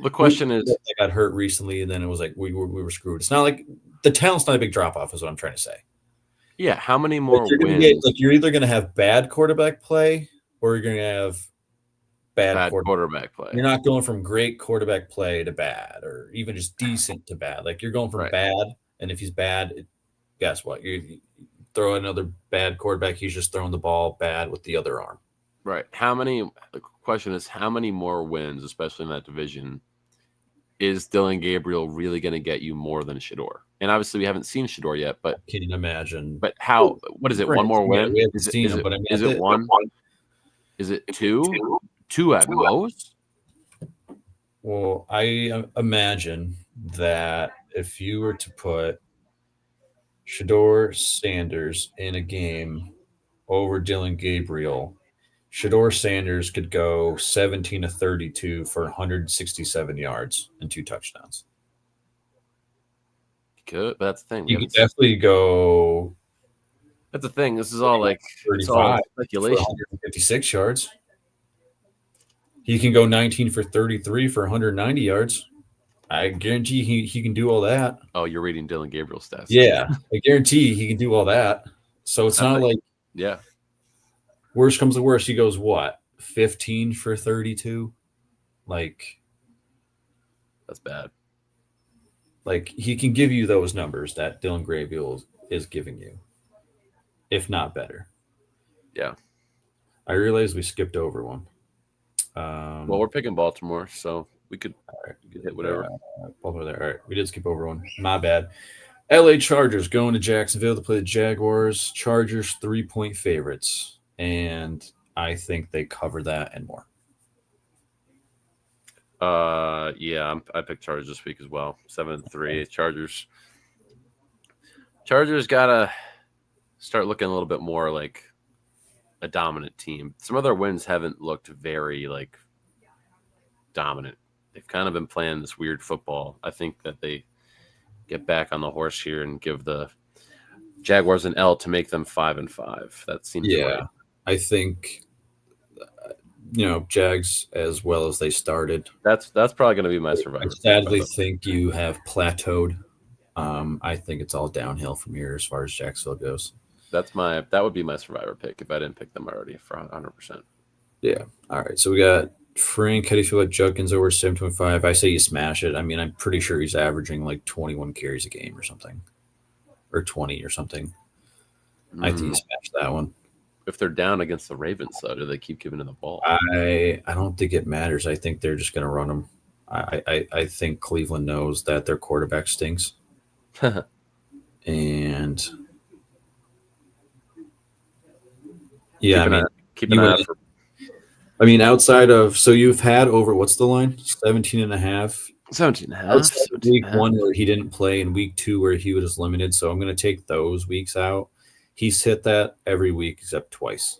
the question is,
I got hurt recently, and then it was like we were screwed. It's not like the talent's not a big drop off, is what I'm trying to say.
Yeah, how many more wins?
You're either going to have bad quarterback play or you're going to have bad
quarterback play.
You're not going from great quarterback play to bad or even just decent to bad. Like you're going from bad, and if he's bad, guess what? You throw another bad quarterback, he's just throwing the ball bad with the other arm.
Right. The question is, how many more wins, especially in that division, is Dillon Gabriel really going to get you more than Shador? And obviously, we haven't seen Shador yet, but
can you imagine?
But how? What is it? One more win? Is it one? Is it two? Two at most?
Well, I imagine that if you were to put Shador Sanders in a game over Dillon Gabriel, Shador Sanders could go 17 of 32 for 167 yards and 2 touchdowns.
Good, but that's the thing.
You could definitely go.
That's the thing. This is all like
35
speculation.
156 yards. He can go 19 for 33 for 190 yards. I guarantee he can do all that.
Oh, you're reading Dillon Gabriel stats.
Yeah, I guarantee he can do all that. So it's not like worst comes to worst, he goes what? 15 for 32? Like
that's bad.
Like he can give you those numbers that Dillon Gabriel is giving you, if not better.
Yeah.
I realize we skipped over one.
Well, we're picking Baltimore, so we could hit whatever.
Baltimore there. All right, we did skip over one. My bad. LA Chargers going to Jacksonville to play the Jaguars. Chargers 3-point favorites, and I think they cover that and more.
Yeah, I picked Chargers this week as well. 7-3. Chargers gotta start looking a little bit more like a dominant team. Some of their wins haven't looked very like dominant. They've kind of been playing this weird football. I think that they get back on the horse here and give the Jaguars an L to make them 5-5. That seems right.
I think Jags as well as they started.
That's probably going to be my
I
survivor pick, by
sadly
the way.
think you have plateaued. I think it's all downhill from here as far as Jacksonville goes.
That would be my survivor pick if I didn't pick them already for 100%.
Yeah. All right. So we got Frank. How do you feel about Judkins over 7.5? I say you smash it. I mean, I'm pretty sure he's averaging like 21 carries a game or something, or 20 or something. I think you smash that one.
If they're down against the Ravens, though, do they keep giving him the ball?
I don't think it matters. I think they're just going to run them. I think Cleveland knows that their quarterback stinks. And yeah,
keep an eye out for.
I mean, outside of, so you've had over, what's the line? 17 and a half.
17 and a half.
Outside of week 1 where he didn't play and week 2 where he was limited. So I'm going to take those weeks out. He's hit that every week except twice.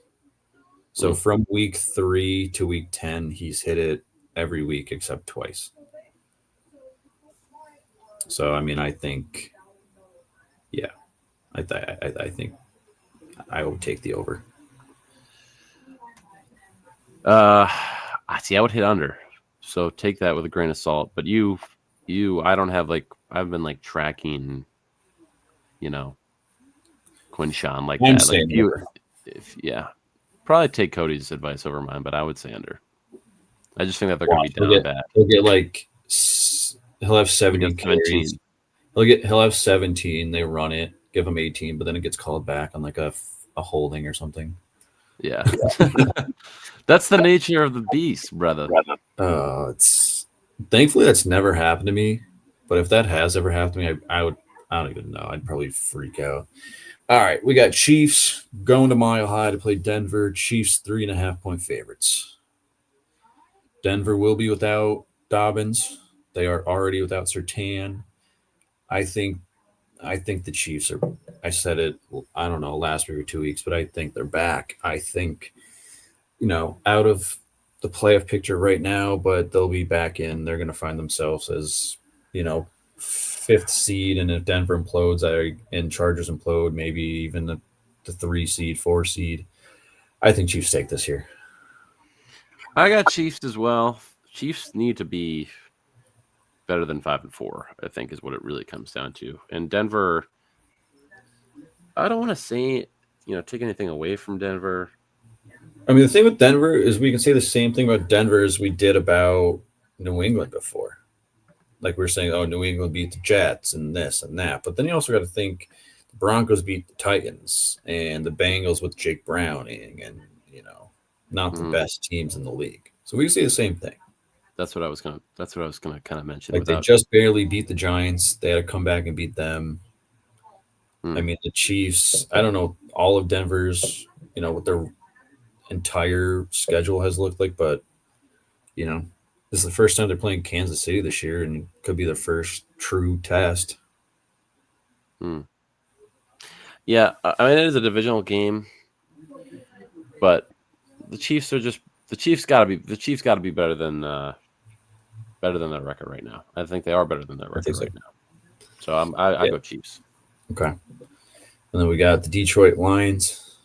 So from week 3 to week 10, he's hit it every week except twice. So, I mean, I think, yeah, I think I will take the over.
I see. I would hit under, so take that with a grain of salt. But I don't have I've been tracking, Quinshawn like
I'm
that.
saying
Probably take Cody's advice over mine, but I would say under. I just think that they're going to be down bad.
He'll get he'll have 70 carries. He'll have 17. They run it, give him 18, but then it gets called back on like a holding or something.
Yeah. That's the nature of the beast, brother.
It's thankfully that's never happened to me, but if that has ever happened to me, I don't even know. I'd probably freak out. All right, we got Chiefs going to Mile High to play Denver. Chiefs 3.5-point favorites. Denver will be without Dobbins. They are already without Surtain. I think the Chiefs are. I said it. I don't know last week or 2 weeks, but I think they're back. I think, out of the playoff picture right now, but they'll be back in. They're going to find themselves as, 5th seed, and if Denver implodes and Chargers implode, maybe even the 3 seed, 4 seed. I think Chiefs take this here.
I got Chiefs as well. Chiefs need to be better than 5-4, I think, is what it really comes down to. And Denver, I don't want to say, take anything away from Denver.
I mean, the thing with Denver is we can say the same thing about Denver as we did about New England before. Like we were saying, New England beat the Jets and this and that. But then you also got to think the Broncos beat the Titans and the Bengals with Jake Browning and, not the best teams in the league. So we can say the same thing.
That's what I was gonna kind of mention.
Like they just barely beat the Giants. They had to come back and beat them. I mean, the Chiefs, I don't know all of Denver's, what their entire schedule has looked like, but this is the first time they're playing Kansas City this year, and could be the first true test.
Yeah, I mean it is a divisional game, but the Chiefs got to be better than their record right now. I think they are better than their record right now. So I go Chiefs.
Okay, and then we got the Detroit Lions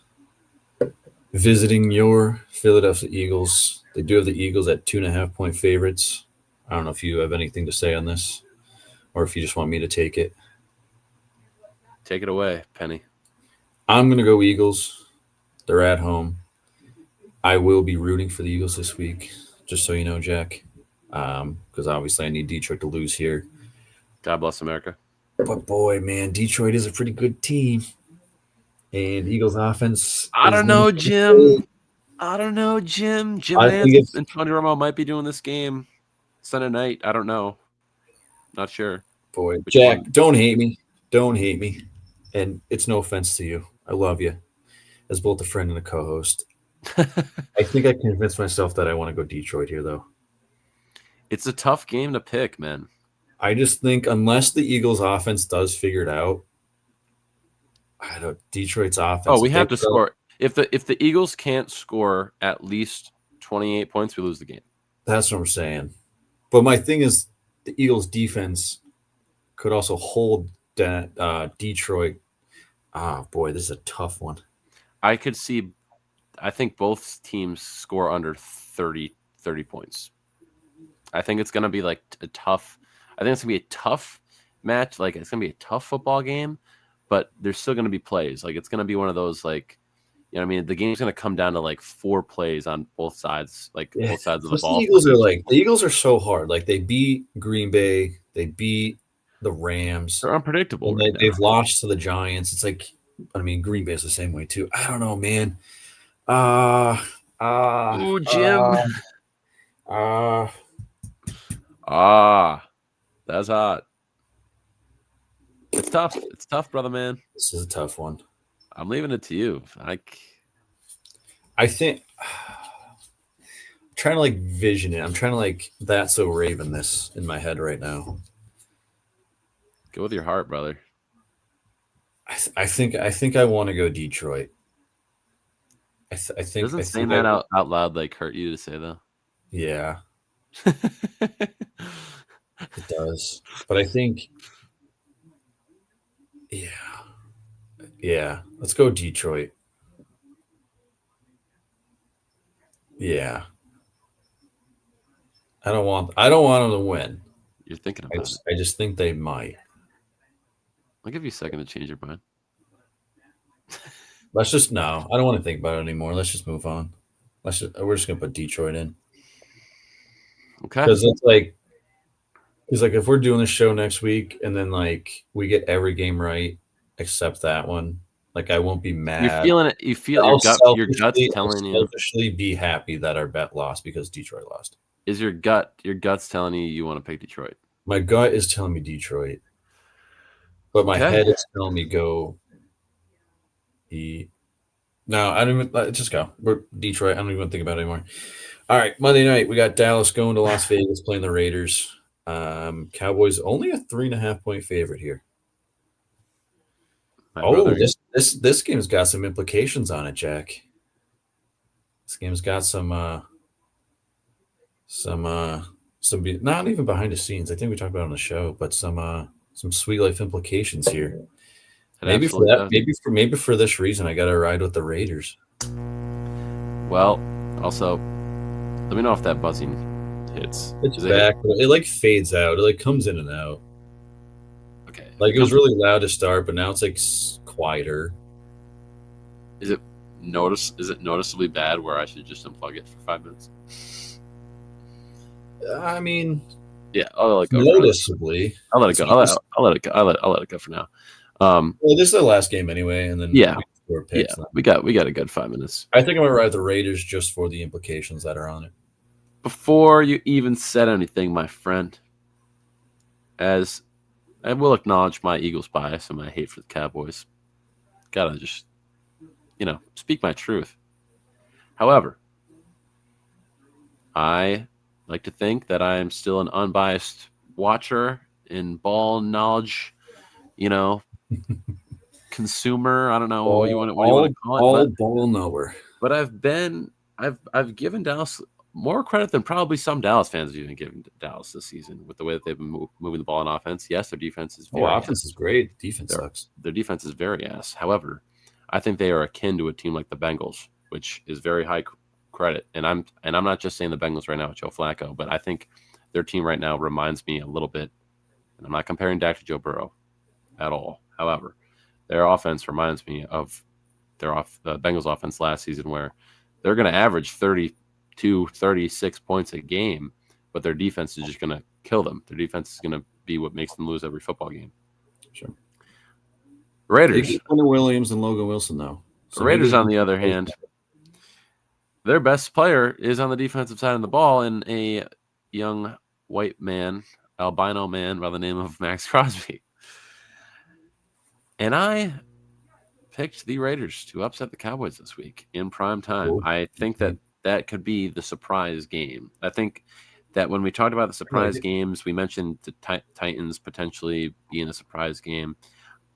visiting your Philadelphia Eagles. They do have the Eagles at 2.5-point favorites. I don't know if you have anything to say on this, or if you just want me to take it.
Take it away, Penny.
I'm going to go Eagles. They're at home. I will be rooting for the Eagles this week, just so you know, Jack, because obviously I need Detroit to lose here.
God bless America.
But boy, man, Detroit is a pretty good team. And Eagles offense.
I don't know, Jim. Jim Nance and Tony Romo might be doing this game Sunday night. I don't know. Not sure.
Boy, Jack, don't hate me. Don't hate me. And it's no offense to you. I love you as both a friend and a co-host. I think I convinced myself that I want to go Detroit here, though.
It's a tough game to pick, man.
I just think unless the Eagles' offense does figure it out, I don't. Detroit's offense.
Oh, we have to score. If the Eagles can't score at least 28 points, we lose the game.
That's what I'm saying. But my thing is, the Eagles' defense could also hold Detroit. Boy, this is a tough one.
I think both teams score under 30 points. I think it's going to be like I think it's going to be a tough match. Like it's going to be a tough football game, but there's still going to be plays. Like it's going to be one of those like, you know what I mean? The game's going to come down to like 4 plays on both sides, like both sides of the ball.
The Eagles are so hard. Like they beat Green Bay, they beat the Rams.
They're unpredictable.
They've lost to the Giants. It's like, I mean, Green Bay's the same way too. I don't know, man.
Ooh, Jim. That's hot. It's tough. It's tough, brother, man.
This is a tough one.
I'm leaving it to you.
I think I'm trying to like vision it. I'm trying to like That's So Raven this in my head right now.
Go with your heart, brother.
I think I want to go Detroit. I think
doesn't saying that out loud like hurt you to say though.
Yeah, it does. But I think, yeah. Let's go Detroit. Yeah, I don't want them to win.
You're thinking about it.
I just think they might.
I'll give you a second to change your mind.
I don't want to think about it anymore. Let's just move on. We're just gonna put Detroit in.
Okay.
Because it's like if we're doing the show next week and then like we get every game right except that one, like I won't be mad.
You're feeling it. You feel your gut's telling you.
Selfishly be happy that our bet lost because Detroit lost.
Is your gut's telling you want to pick Detroit?
My gut is telling me Detroit, but my head is telling me go. No, I don't even. Just go. We're Detroit. I don't even think about it anymore. All right, Monday night we got Dallas going to Las Vegas playing the Raiders. Cowboys only a 3.5 point favorite here. This game's got some implications on it, Jack. This game's got some not even behind the scenes. I think we talked about it on the show, but some sweet life implications here. Maybe for this reason, I got to ride with the Raiders.
Well, also, let me know if that buzzing hits.
It's back. It like fades out. It like comes in and out.
Okay.
Like it was really loud to start, but now it's like quieter.
Is it noticeably bad where I should just unplug it for 5 minutes?
I mean,
yeah, I'll let it go.
Noticeably.
I'll let it go. I'll let it go. I'll let it go for now.
Well, this is the last game anyway, and then
we got a good 5 minutes.
I think I'm gonna ride the Raiders just for the implications that are on it.
Before you even said anything, my friend, as I will acknowledge my Eagles bias and my hate for the Cowboys, gotta just speak my truth. However, I like to think that I am still an unbiased watcher in ball knowledge, consumer. I don't know what you want to call it.
All ball knower.
But I've given Dallas more credit than probably some Dallas fans have even given Dallas this season with the way that they've been moving the ball on offense. Yes, their defense is
offense is great. Defense sucks.
Their defense is very ass. However, I think they are akin to a team like the Bengals, which is very high credit. And I'm not just saying the Bengals right now with Joe Flacco, but I think their team right now reminds me a little bit, and I'm not comparing Dak to Joe Burrow at all. However, their offense reminds me of the Bengals offense last season, where they're going to average 32, 36 points a game, but their defense is just going to kill them. Their defense is going to be what makes them lose every football game.
Sure.
Raiders.
Hunter Williams and Logan Wilson, though.
So Raiders, on the other hand, their best player is on the defensive side of the ball, in a young white man, albino man by the name of Max Crosby. And I picked the Raiders to upset the Cowboys this week in prime time. Cool. I think that could be the surprise game. I think that when we talked about the surprise games, we mentioned the Titans potentially being a surprise game.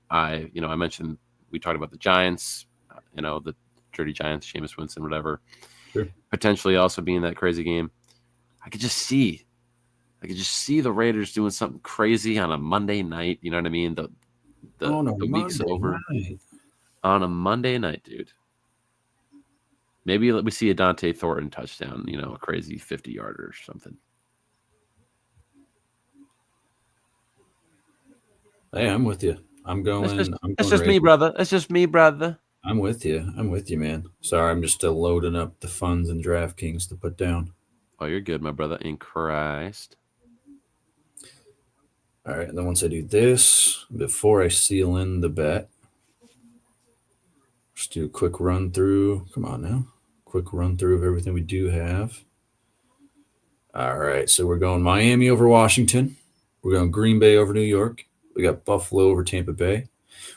I mentioned we talked about the Giants, the dirty Giants, Jameis Winston, whatever, potentially also being that crazy game. I could just see the Raiders doing something crazy on a Monday night. You know what I mean? The week's over on a Monday night, dude. Maybe we see a Dante Thornton touchdown, a crazy 50-yarder or something.
Hey, I'm with you. I'm going. I'm
That's
going
just me,
Raiders.
brother. That's just me, brother.
I'm with you. I'm with you, man. Sorry, I'm just still loading up the funds and DraftKings to put down.
Oh, you're good, my brother. In Christ.
All right, and then once I do this, before I seal in the bet, just do a quick run through. Come on now. Quick run through of everything we do have. All right, so we're going Miami over Washington. We're going Green Bay over New York. We got Buffalo over Tampa Bay.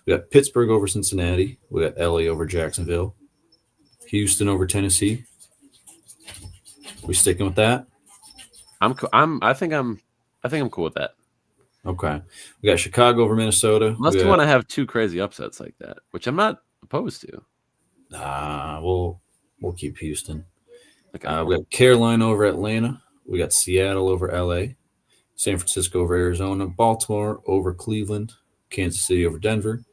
We got Pittsburgh over Cincinnati. We got LA over Jacksonville. Houston over Tennessee. We sticking with that?
I think I'm cool with that.
Okay. We got Chicago over Minnesota.
Unless you want to have two crazy upsets like that, which I'm not opposed to.
We'll keep Houston.
Okay.
We got Carolina over Atlanta. We got Seattle over LA. San Francisco over Arizona. Baltimore over Cleveland. Kansas City over Denver.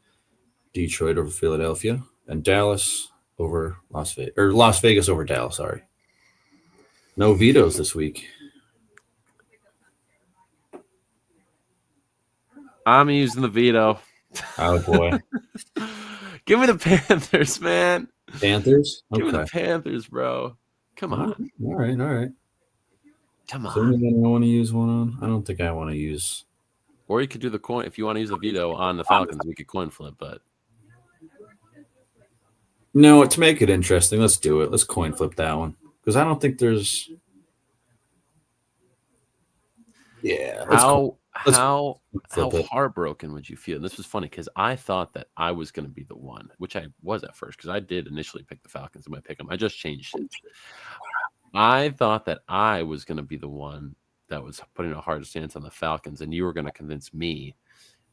Detroit over Philadelphia. And Dallas over Las Vegas. Or Las Vegas over Dallas, sorry. No vetoes this week.
I'm using the veto.
Oh, boy.
Give me the Panthers, man.
Panthers?
Give me the Panthers, bro. Come on.
All right.
Come
Is there
on.
anything I want to use one on? I don't think I want to use.
Or you could do the coin. If you want to use the veto on the Falcons, we could coin flip, but.
No, to make it interesting, let's do it. Let's coin flip that one. Because I don't think there's. Yeah.
How heartbroken would you feel? And this was funny because I thought that I was going to be the one, which I was at first because I did initially pick the Falcons in my pick 'em. I just changed it. I thought that I was going to be the one that was putting a hard stance on the Falcons, and you were going to convince me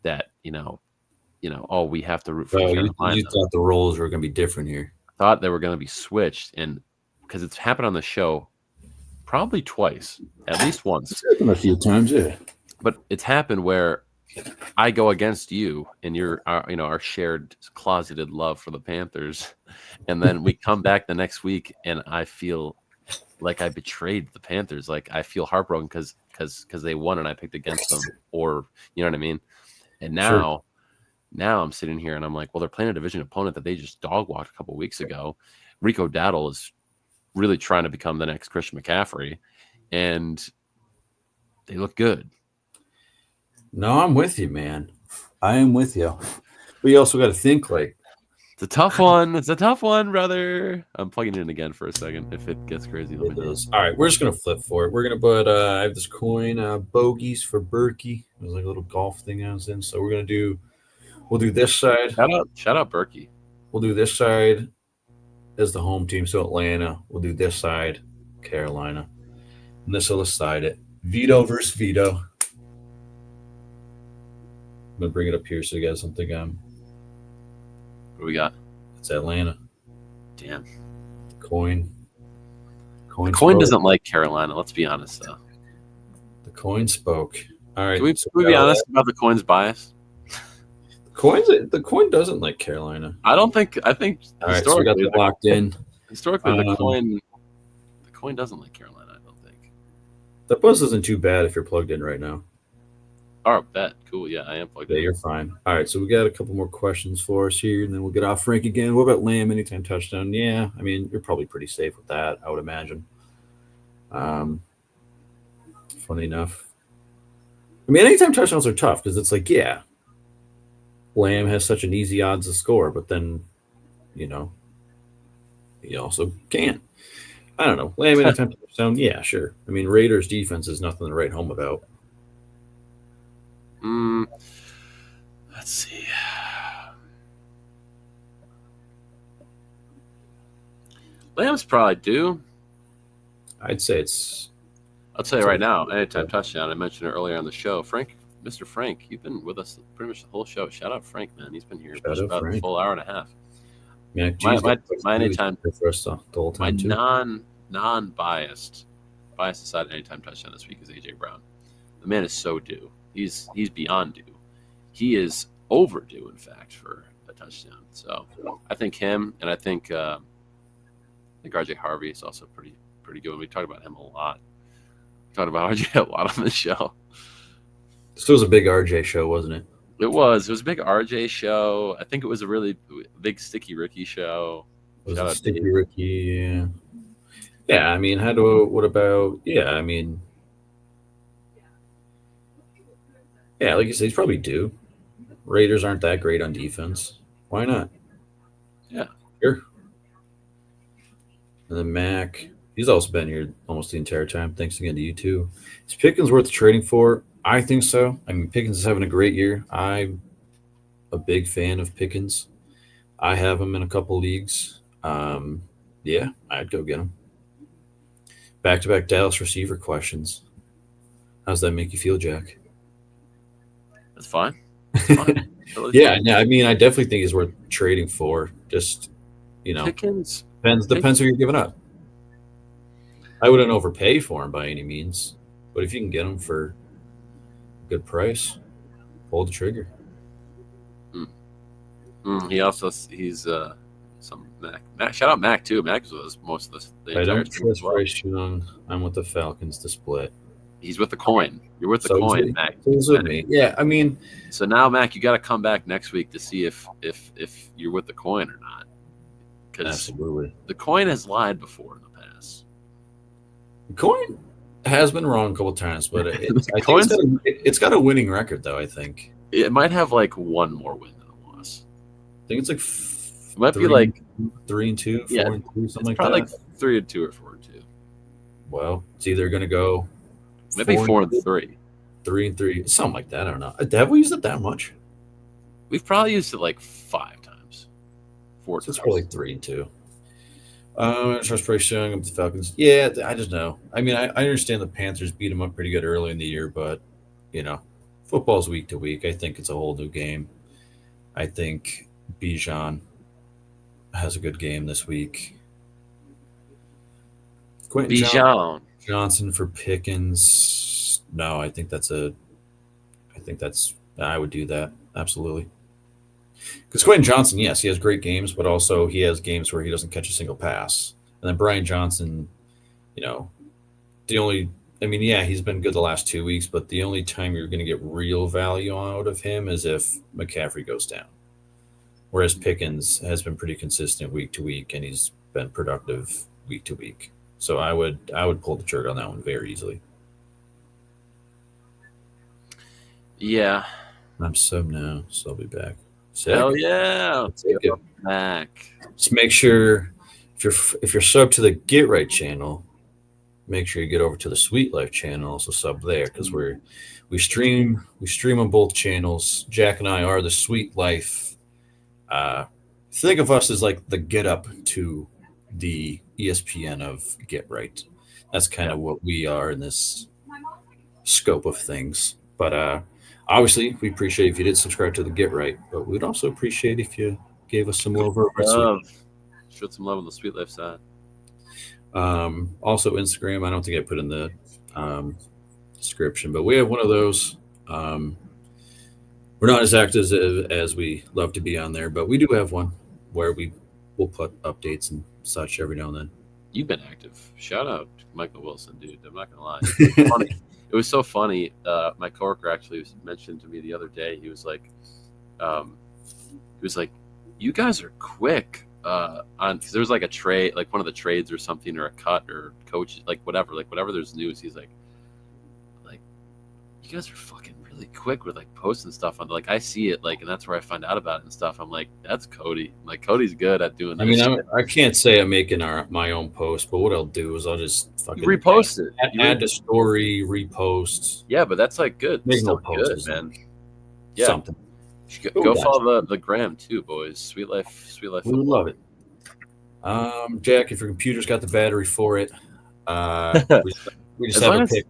that we have to root for Carolina.
You thought the roles were going to be different here.
I thought they were going to be switched, and because it's happened on the show probably twice, at least once.
It's happened a few times, yeah.
But it's happened where I go against you and our shared closeted love for the Panthers, and then we come back the next week, and I feel like I betrayed the Panthers. Like I feel heartbroken because they won and I picked against them, or you know what I mean. And now I'm sitting here and I'm like, well, they're playing a division opponent that they just dog walked a couple weeks ago. Rico Dowdle is really trying to become the next Christian McCaffrey, and they look good.
No, I'm with you, man. I am with you. But you also got to think like
it's a tough one. It's a tough one, brother. I'm plugging it in again for a second. If it gets crazy, let me know.
All right, we're just gonna flip for it. We're gonna put I have this coin, bogeys for Berkey. It was like a little golf thing I was in. So we'll do this side.
Shout out Berkey.
We'll do this side as the home team. So Atlanta. We'll do this side, Carolina. And this will decide it. Veto versus veto. I'm gonna bring it up here so you guys don't think I'm.
What do we got?
It's Atlanta.
Damn.
The coin.
The coin doesn't like Carolina. Let's be honest, though.
The coin spoke. All right.
Can we be honest about the coin's bias?
The coin doesn't like Carolina.
I think
all right, so we got that locked in.
Historically, the coin doesn't like Carolina, I don't think.
That buzz isn't too bad if you're plugged in right now.
All right, bet. Cool. Yeah, I am plugged in.
Yeah, you're fine. All right, so we got a couple more questions for us here, and then we'll get off Frank again. What about Lamb anytime touchdown? Yeah, I mean, you're probably pretty safe with that, I would imagine. Funny enough. I mean, anytime touchdowns are tough because it's like, yeah, Lamb has such an easy odds to score, but then, he also can't. I don't know. Lamb anytime touchdown, yeah, sure. I mean, Raiders defense is nothing to write home about.
Let's see. Lamb's probably due.
I'd say it's.
I'll tell you right now, anytime touchdown. I mentioned it earlier on the show. Mr. Frank, you've been with us pretty much the whole show. Shout out Frank, man. He's been here just about a full hour and a half.
Yeah,
my anytime
the whole time
my non-biased aside anytime touchdown this week is AJ Brown. The man is so due. He's beyond due. He is overdue, in fact, for a touchdown. So I think him, and I think think RJ Harvey is also pretty good. We talked about him a lot. We talked about RJ a lot on the show.
This was a big RJ show, wasn't it?
It was a big RJ show. I think it was a really big Sticky Ricky show.
Was
Shout
it
out
Sticky
Dave.
Ricky? Yeah. Yeah, I mean, what about, yeah, I mean, yeah, like you said, he's probably due. Raiders aren't that great on defense. Why not?
Yeah.
Sure. And then Mac, he's also been here almost the entire time. Thanks again to you too. Is Pickens worth trading for? I think so. I mean, Pickens is having a great year. I'm a big fan of Pickens. I have him in a couple leagues. Yeah, I'd go get him. Back to back Dallas receiver questions. How's that make you feel, Jack?
That's fine. That's fine. Totally
Yeah,
fine.
yeah. I mean, I definitely think he's worth trading for. Just
Pickens.
depends who you're giving up. I wouldn't overpay for him by any means, but if you can get him for a good price, pull the trigger.
He's some Mac. Shout out Mac too. Mac was most of the
I
entire
don't
team as
trust
well.
Bryce Young. I'm with the Falcons to split.
He's with the coin. You're with the
So he's
coin,
with-
Mac.
so he's with me. Yeah, I mean,
So now, Mac, you got to come back next week to see if you're with the coin or not, because
absolutely.
the coin has lied before in the past.
Coin has been wrong a couple times, but I think
Coin's-
it's got a winning record, though. I think
It might have like one more win than a loss.
I think it's like
It might be like
3-2, 4-2,
Yeah,
something
it's
like
probably
that.
like 3-2 or 4-2.
Well, it's either going to go
Maybe 4-3.
3-3, something like that. I don't know. Have we used it that much?
We've probably used it like 5 times. 4
So
times.
it's probably 3-2. Trust Bryce Young up the Falcons. Yeah, I just know. I mean, I understand the Panthers beat them up pretty good early in the year, but football's week to week. I think it's a whole new game. I think Bijan has a good game this week. Quentin
Bijan.
Johnson for Pickens. No, I would do that. Absolutely. Because Quentin Johnson, yes, he has great games, but also he has games where he doesn't catch a single pass. And then Brian Johnson, he's been good the last 2 weeks, but the only time you're going to get real value out of him is if McCaffrey goes down. Whereas Pickens has been pretty consistent week to week, and he's been productive week to week. So I would pull the trigger on that one very easily.
Yeah.
I'm sub now, so I'll be back. Sick.
Hell yeah. Let's
Take
go
it.
back.
Just make sure if you're sub to the Get Right channel, make sure you get over to the Sweet Life channel, also sub there, because we stream on both channels. Jack and I are the Sweet Life. Think of us as like the Get Up to the ESPN of Get Right. That's kind of what we are in this scope of things. But obviously, we appreciate if you did subscribe to the Get Right, but we'd also appreciate if you gave us some love over at Sweet.
Love. Showed some love on the Sweet Life side.
Also Instagram. I don't think I put in the description, but we have one of those. We're not as active as we love to be on there, but we do have one where we will put updates and such every now and then.
You've been active. Shout out to Michael Wilson, dude. I'm not gonna lie. It was funny. It was so funny. My coworker actually mentioned to me the other day. He was like, "You guys are quick on." Because there was like a trade, like one of the trades or something, or a cut or coach, like whatever. There's news. He's like, "You guys are fucking really quick with like posting stuff on." Like I see it, like, and that's where I find out about it and stuff. I'm like, "That's Cody." I'm like, Cody's good at doing.
I mean,
this.
I can't say I'm making my own post, but what I'll do is I'll just fucking
You repost it.
add to story, repost,
Yeah, but that's like good.
Make
Still
no posts.
good, man. Yeah,
something.
go
Who
follow the gram too, boys. Sweet life.
We would
Football.
love it. Jack, if your computer's got the battery for it, we just
As
have
long
a
as-
pick.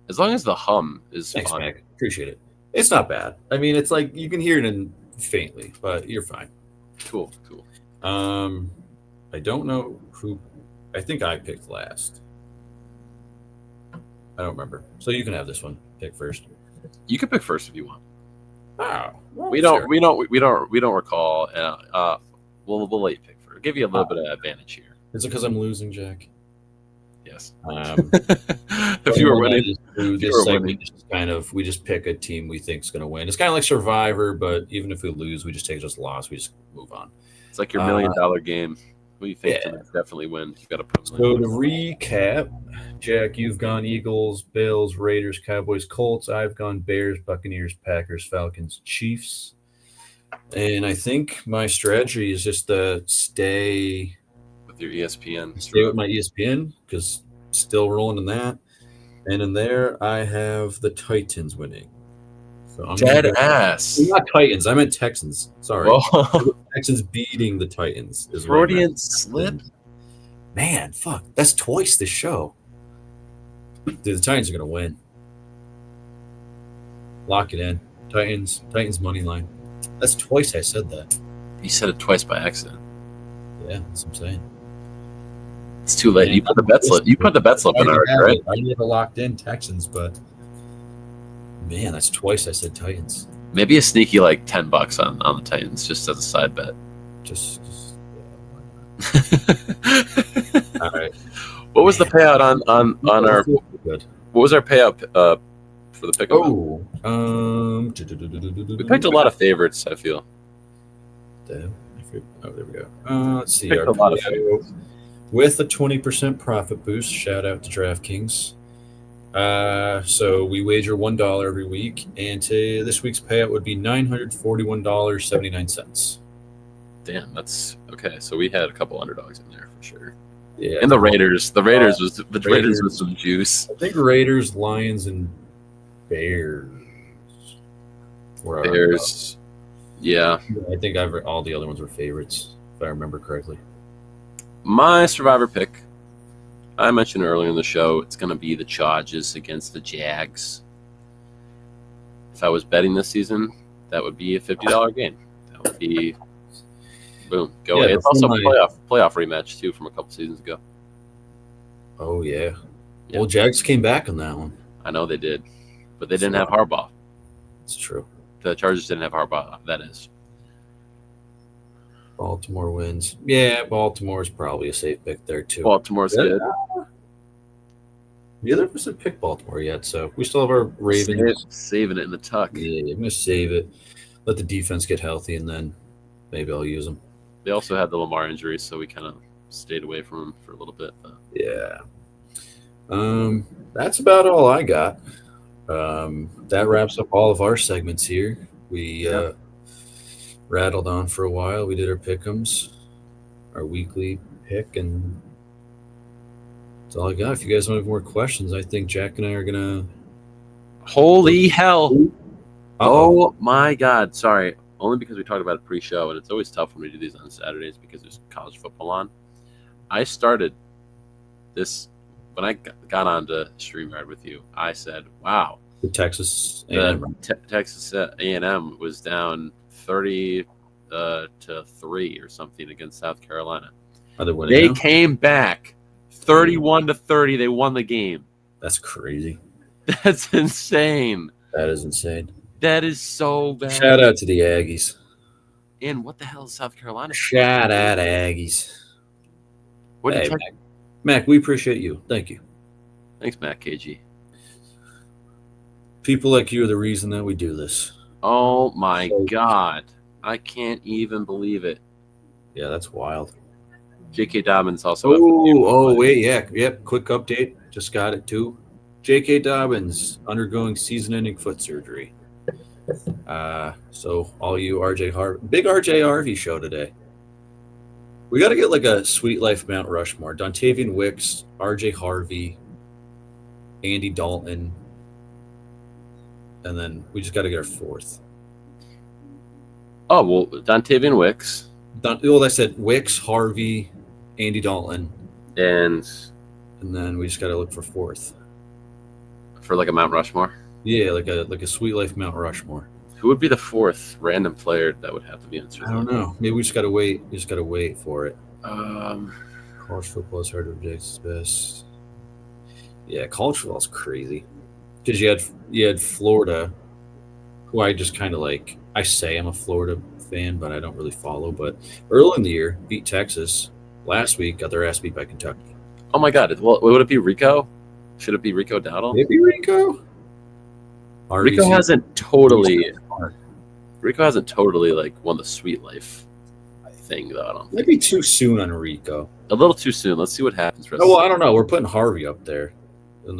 As long as the hum is
Thanks,
fun.
Mac. Appreciate it. It's not bad. I mean, it's like you can hear it in faintly, but you're fine.
Cool.
I don't know who. I think I picked last. I don't remember. So you can have this one. Pick first.
You can pick first if you want.
Oh, well,
We
sure.
don't recall. We'll let you pick first. Give you a little bit of advantage here.
Is it because I'm losing, Jack?
Yes.
If
you were winning,
this segment is kind of we just pick a team we think is going to win. It's kind of like Survivor, but even if we lose, we just take just a loss. We just move on.
It's like your $1 million game. Who you think can definitely win? You got to put.
So to recap, Jack, you've gone Eagles, Bills, Raiders, Cowboys, Colts. I've gone Bears, Buccaneers, Packers, Falcons, Chiefs. And I think my strategy is just to stay
with your ESPN.
Stay with my ESPN because still rolling in that. And in there, I have the Titans winning. So I'm
dead ass.
Not Titans. I meant Texans. Sorry. Texans beating the Titans. Is
Freudian slip?
Man, fuck. That's twice this show. Dude, the Titans are going to win. Lock it in. Titans money line. That's twice I said that.
You said it twice by accident.
Yeah, that's what I'm saying.
It's too late. Man, you put the bet slip. You put the bet slip in already, right?
I never locked in Texans, but man, that's twice I said Titans.
Maybe a sneaky like $10 on the Titans just as a side bet.
Just all right.
What was the payout on our? Good. What was our payout for the pick?
Oh,
we picked a lot of favorites. I feel.
Oh, there we go. Let's see.
Picked a lot of favorites.
With a 20% profit boost. Shout out to DraftKings. So we wager $1 every week, and this week's payout would be $941.79.
Damn, that's okay. So we had a couple underdogs in there for sure.
Yeah,
and the Raiders. The Raiders was with some juice.
I think Raiders, Lions, and Bears.
Bears. Yeah.
I think all the other ones were favorites, if I remember correctly.
My survivor pick, I mentioned earlier in the show, it's going to be the Chargers against the Jags. If I was betting this season, that would be a $50 game. That would be, boom, go away. It's also a playoff rematch, too, from a couple seasons ago.
Oh, yeah. Well, Jags came back on that one.
I know they did, but they didn't have Harbaugh.
It's true.
The Chargers didn't have Harbaugh, that is.
Baltimore wins. Yeah, Baltimore's probably a safe pick there, too.
Baltimore's good.
Neither of us have picked Baltimore yet, so we still have our Ravens.
Saving it in the tuck.
Yeah, I'm going to save it. Let the defense get healthy, and then maybe I'll use them.
They also had the Lamar injury, so we kind of stayed away from them for a little bit. But.
Yeah. That's about all I got. That wraps up all of our segments here. We rattled on for a while. We did our pick'ems, our weekly pick, and that's all I got. If you guys want to have more questions, I think Jack and I are gonna.
Holy hell! Uh-oh. Oh my God! Sorry, only because we talked about it pre-show, and it's always tough when we do these on Saturdays because there's college football on. I started this when I got onto StreamYard with you. I said, "Wow."
The Texas A&M.
Texas A&M was down 30 to 3 or something against South Carolina. They came back 31 to 30. They won the game.
That's crazy.
That's insane.
That is insane.
That is so bad.
Shout out to the Aggies.
And what the hell is South Carolina?
Shout out Aggies.
Hey,
Mac, we appreciate you. Thank you.
Thanks, Matt KG.
People like you are the reason that we do this.
Oh, my God. I can't even believe it.
Yeah, that's wild.
J.K. Dobbins also.
Wait, yeah. Yep, quick update. Just got it, too. J.K. Dobbins undergoing season-ending foot surgery. So all you big RJ Harvey show today. We got to get like a Sweet Life Mount Rushmore. Dontavian Wicks, RJ Harvey, Andy Dalton. And then we just got to get our fourth.
Oh, well, Dontavian Wicks.
I said Wicks, Harvey, Andy Dalton.
And
then we just got to look for fourth.
For like a Mount Rushmore?
Yeah, like a Sweet Life Mount Rushmore.
Who would be the fourth random player that would have to be in Sweet
Life? I don't know. Maybe we just got to wait. We just got to wait for it. College football is hard to predict. It's best. Yeah, college football is crazy. Because you had Florida, who I just kind of like. I say I'm a Florida fan, but I don't really follow. But early in the year, beat Texas. last week got their ass beat by Kentucky.
Oh my God! Well, would it be Rico? Should it be Rico Dowdle?
Maybe Rico.
Rico hasn't totally like won the sweet life thing though. I don't.
Maybe too soon on Rico.
A little too soon. Let's see what happens.
Oh, well, I don't know. We're putting Harvey up there, and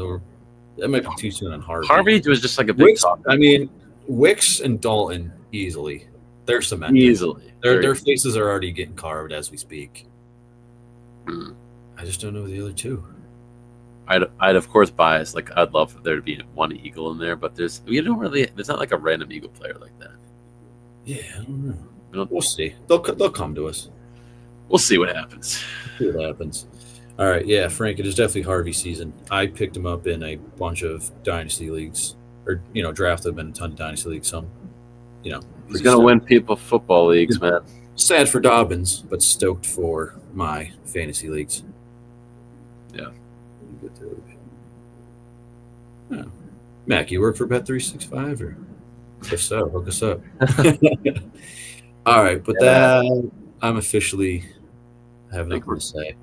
that might be too soon on Harvey.
Harvey was just like a big talk.
I mean, Wicks and Dalton easily. They're cemented.
Easily.
Their faces are already getting carved as we speak.
Hmm.
I just don't know the other two.
I'd of course bias. Like I'd love for there to be one Eagle in there, but there's not like a random Eagle player like that.
Yeah, I don't know. We'll see. They'll come to us.
We'll see what happens.
See what happens. All right, yeah, Frank. It is definitely Harvey season. I picked him up in a bunch of dynasty leagues, or drafted him in a ton of dynasty leagues. Some,
he's gonna win people football leagues, man.
Sad for Dobbins, but stoked for my fantasy leagues.
Yeah.
Oh. Mac, you work for Bet365, or if so, hook us up. All right, but that I'm officially have nothing to say.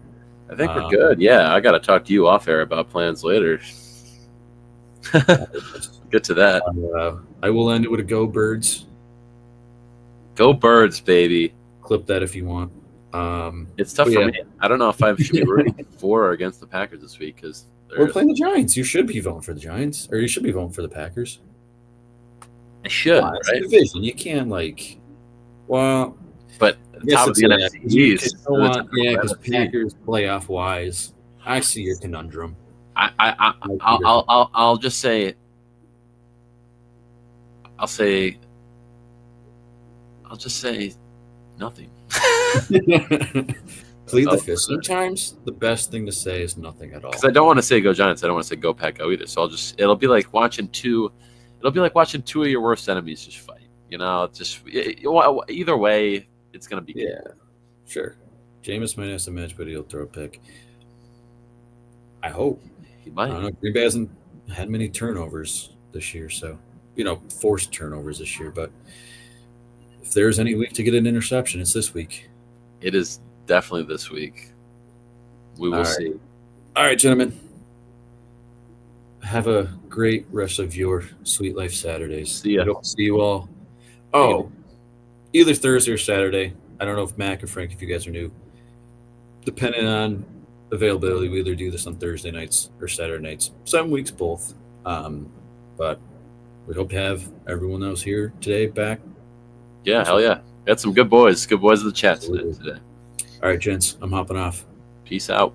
I think we're good. Yeah, I got to talk to you off air about plans later. Get to that.
I will end it with a Go Birds.
Go Birds, baby.
Clip that if you want.
It's tough for me. I don't know if I should be rooting for or against the Packers this week because
we're playing the Giants. You should be voting for the Giants, or you should be voting for the Packers.
I should, right?
It's a division. You can't
but top of the NFC East.
Because Packers playoff wise, I see your conundrum.
I'll just say. I'll just say nothing.
Plead the fifth. Sometimes the best thing to say is nothing at all.
Because I don't want to say go Giants. I don't want to say go Pack Go either. So it'll be like watching two of your worst enemies just fight. Either way, it's gonna be good.
Yeah, sure. Jameis might have some edge, but he'll throw a pick. I hope
he might.
I don't know. Green Bay hasn't had many turnovers this year, so forced turnovers this year. But if there's any week to get an interception, it's this week.
It is definitely this week. We will see.
All right, gentlemen. Have a great rest of your Sweet Life Saturdays.
See ya.
See you all. Oh, either Thursday or Saturday. I don't know if Mac or Frank, if you guys are new. Depending on availability, we either do this on Thursday nights or Saturday nights. Some weeks both. But we hope to have everyone else here today back.
Yeah, hell yeah. Got some good boys. Good boys in the chat today.
All right, gents. I'm hopping off.
Peace out.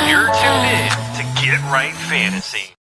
You're tuned in to Get Right Fantasy.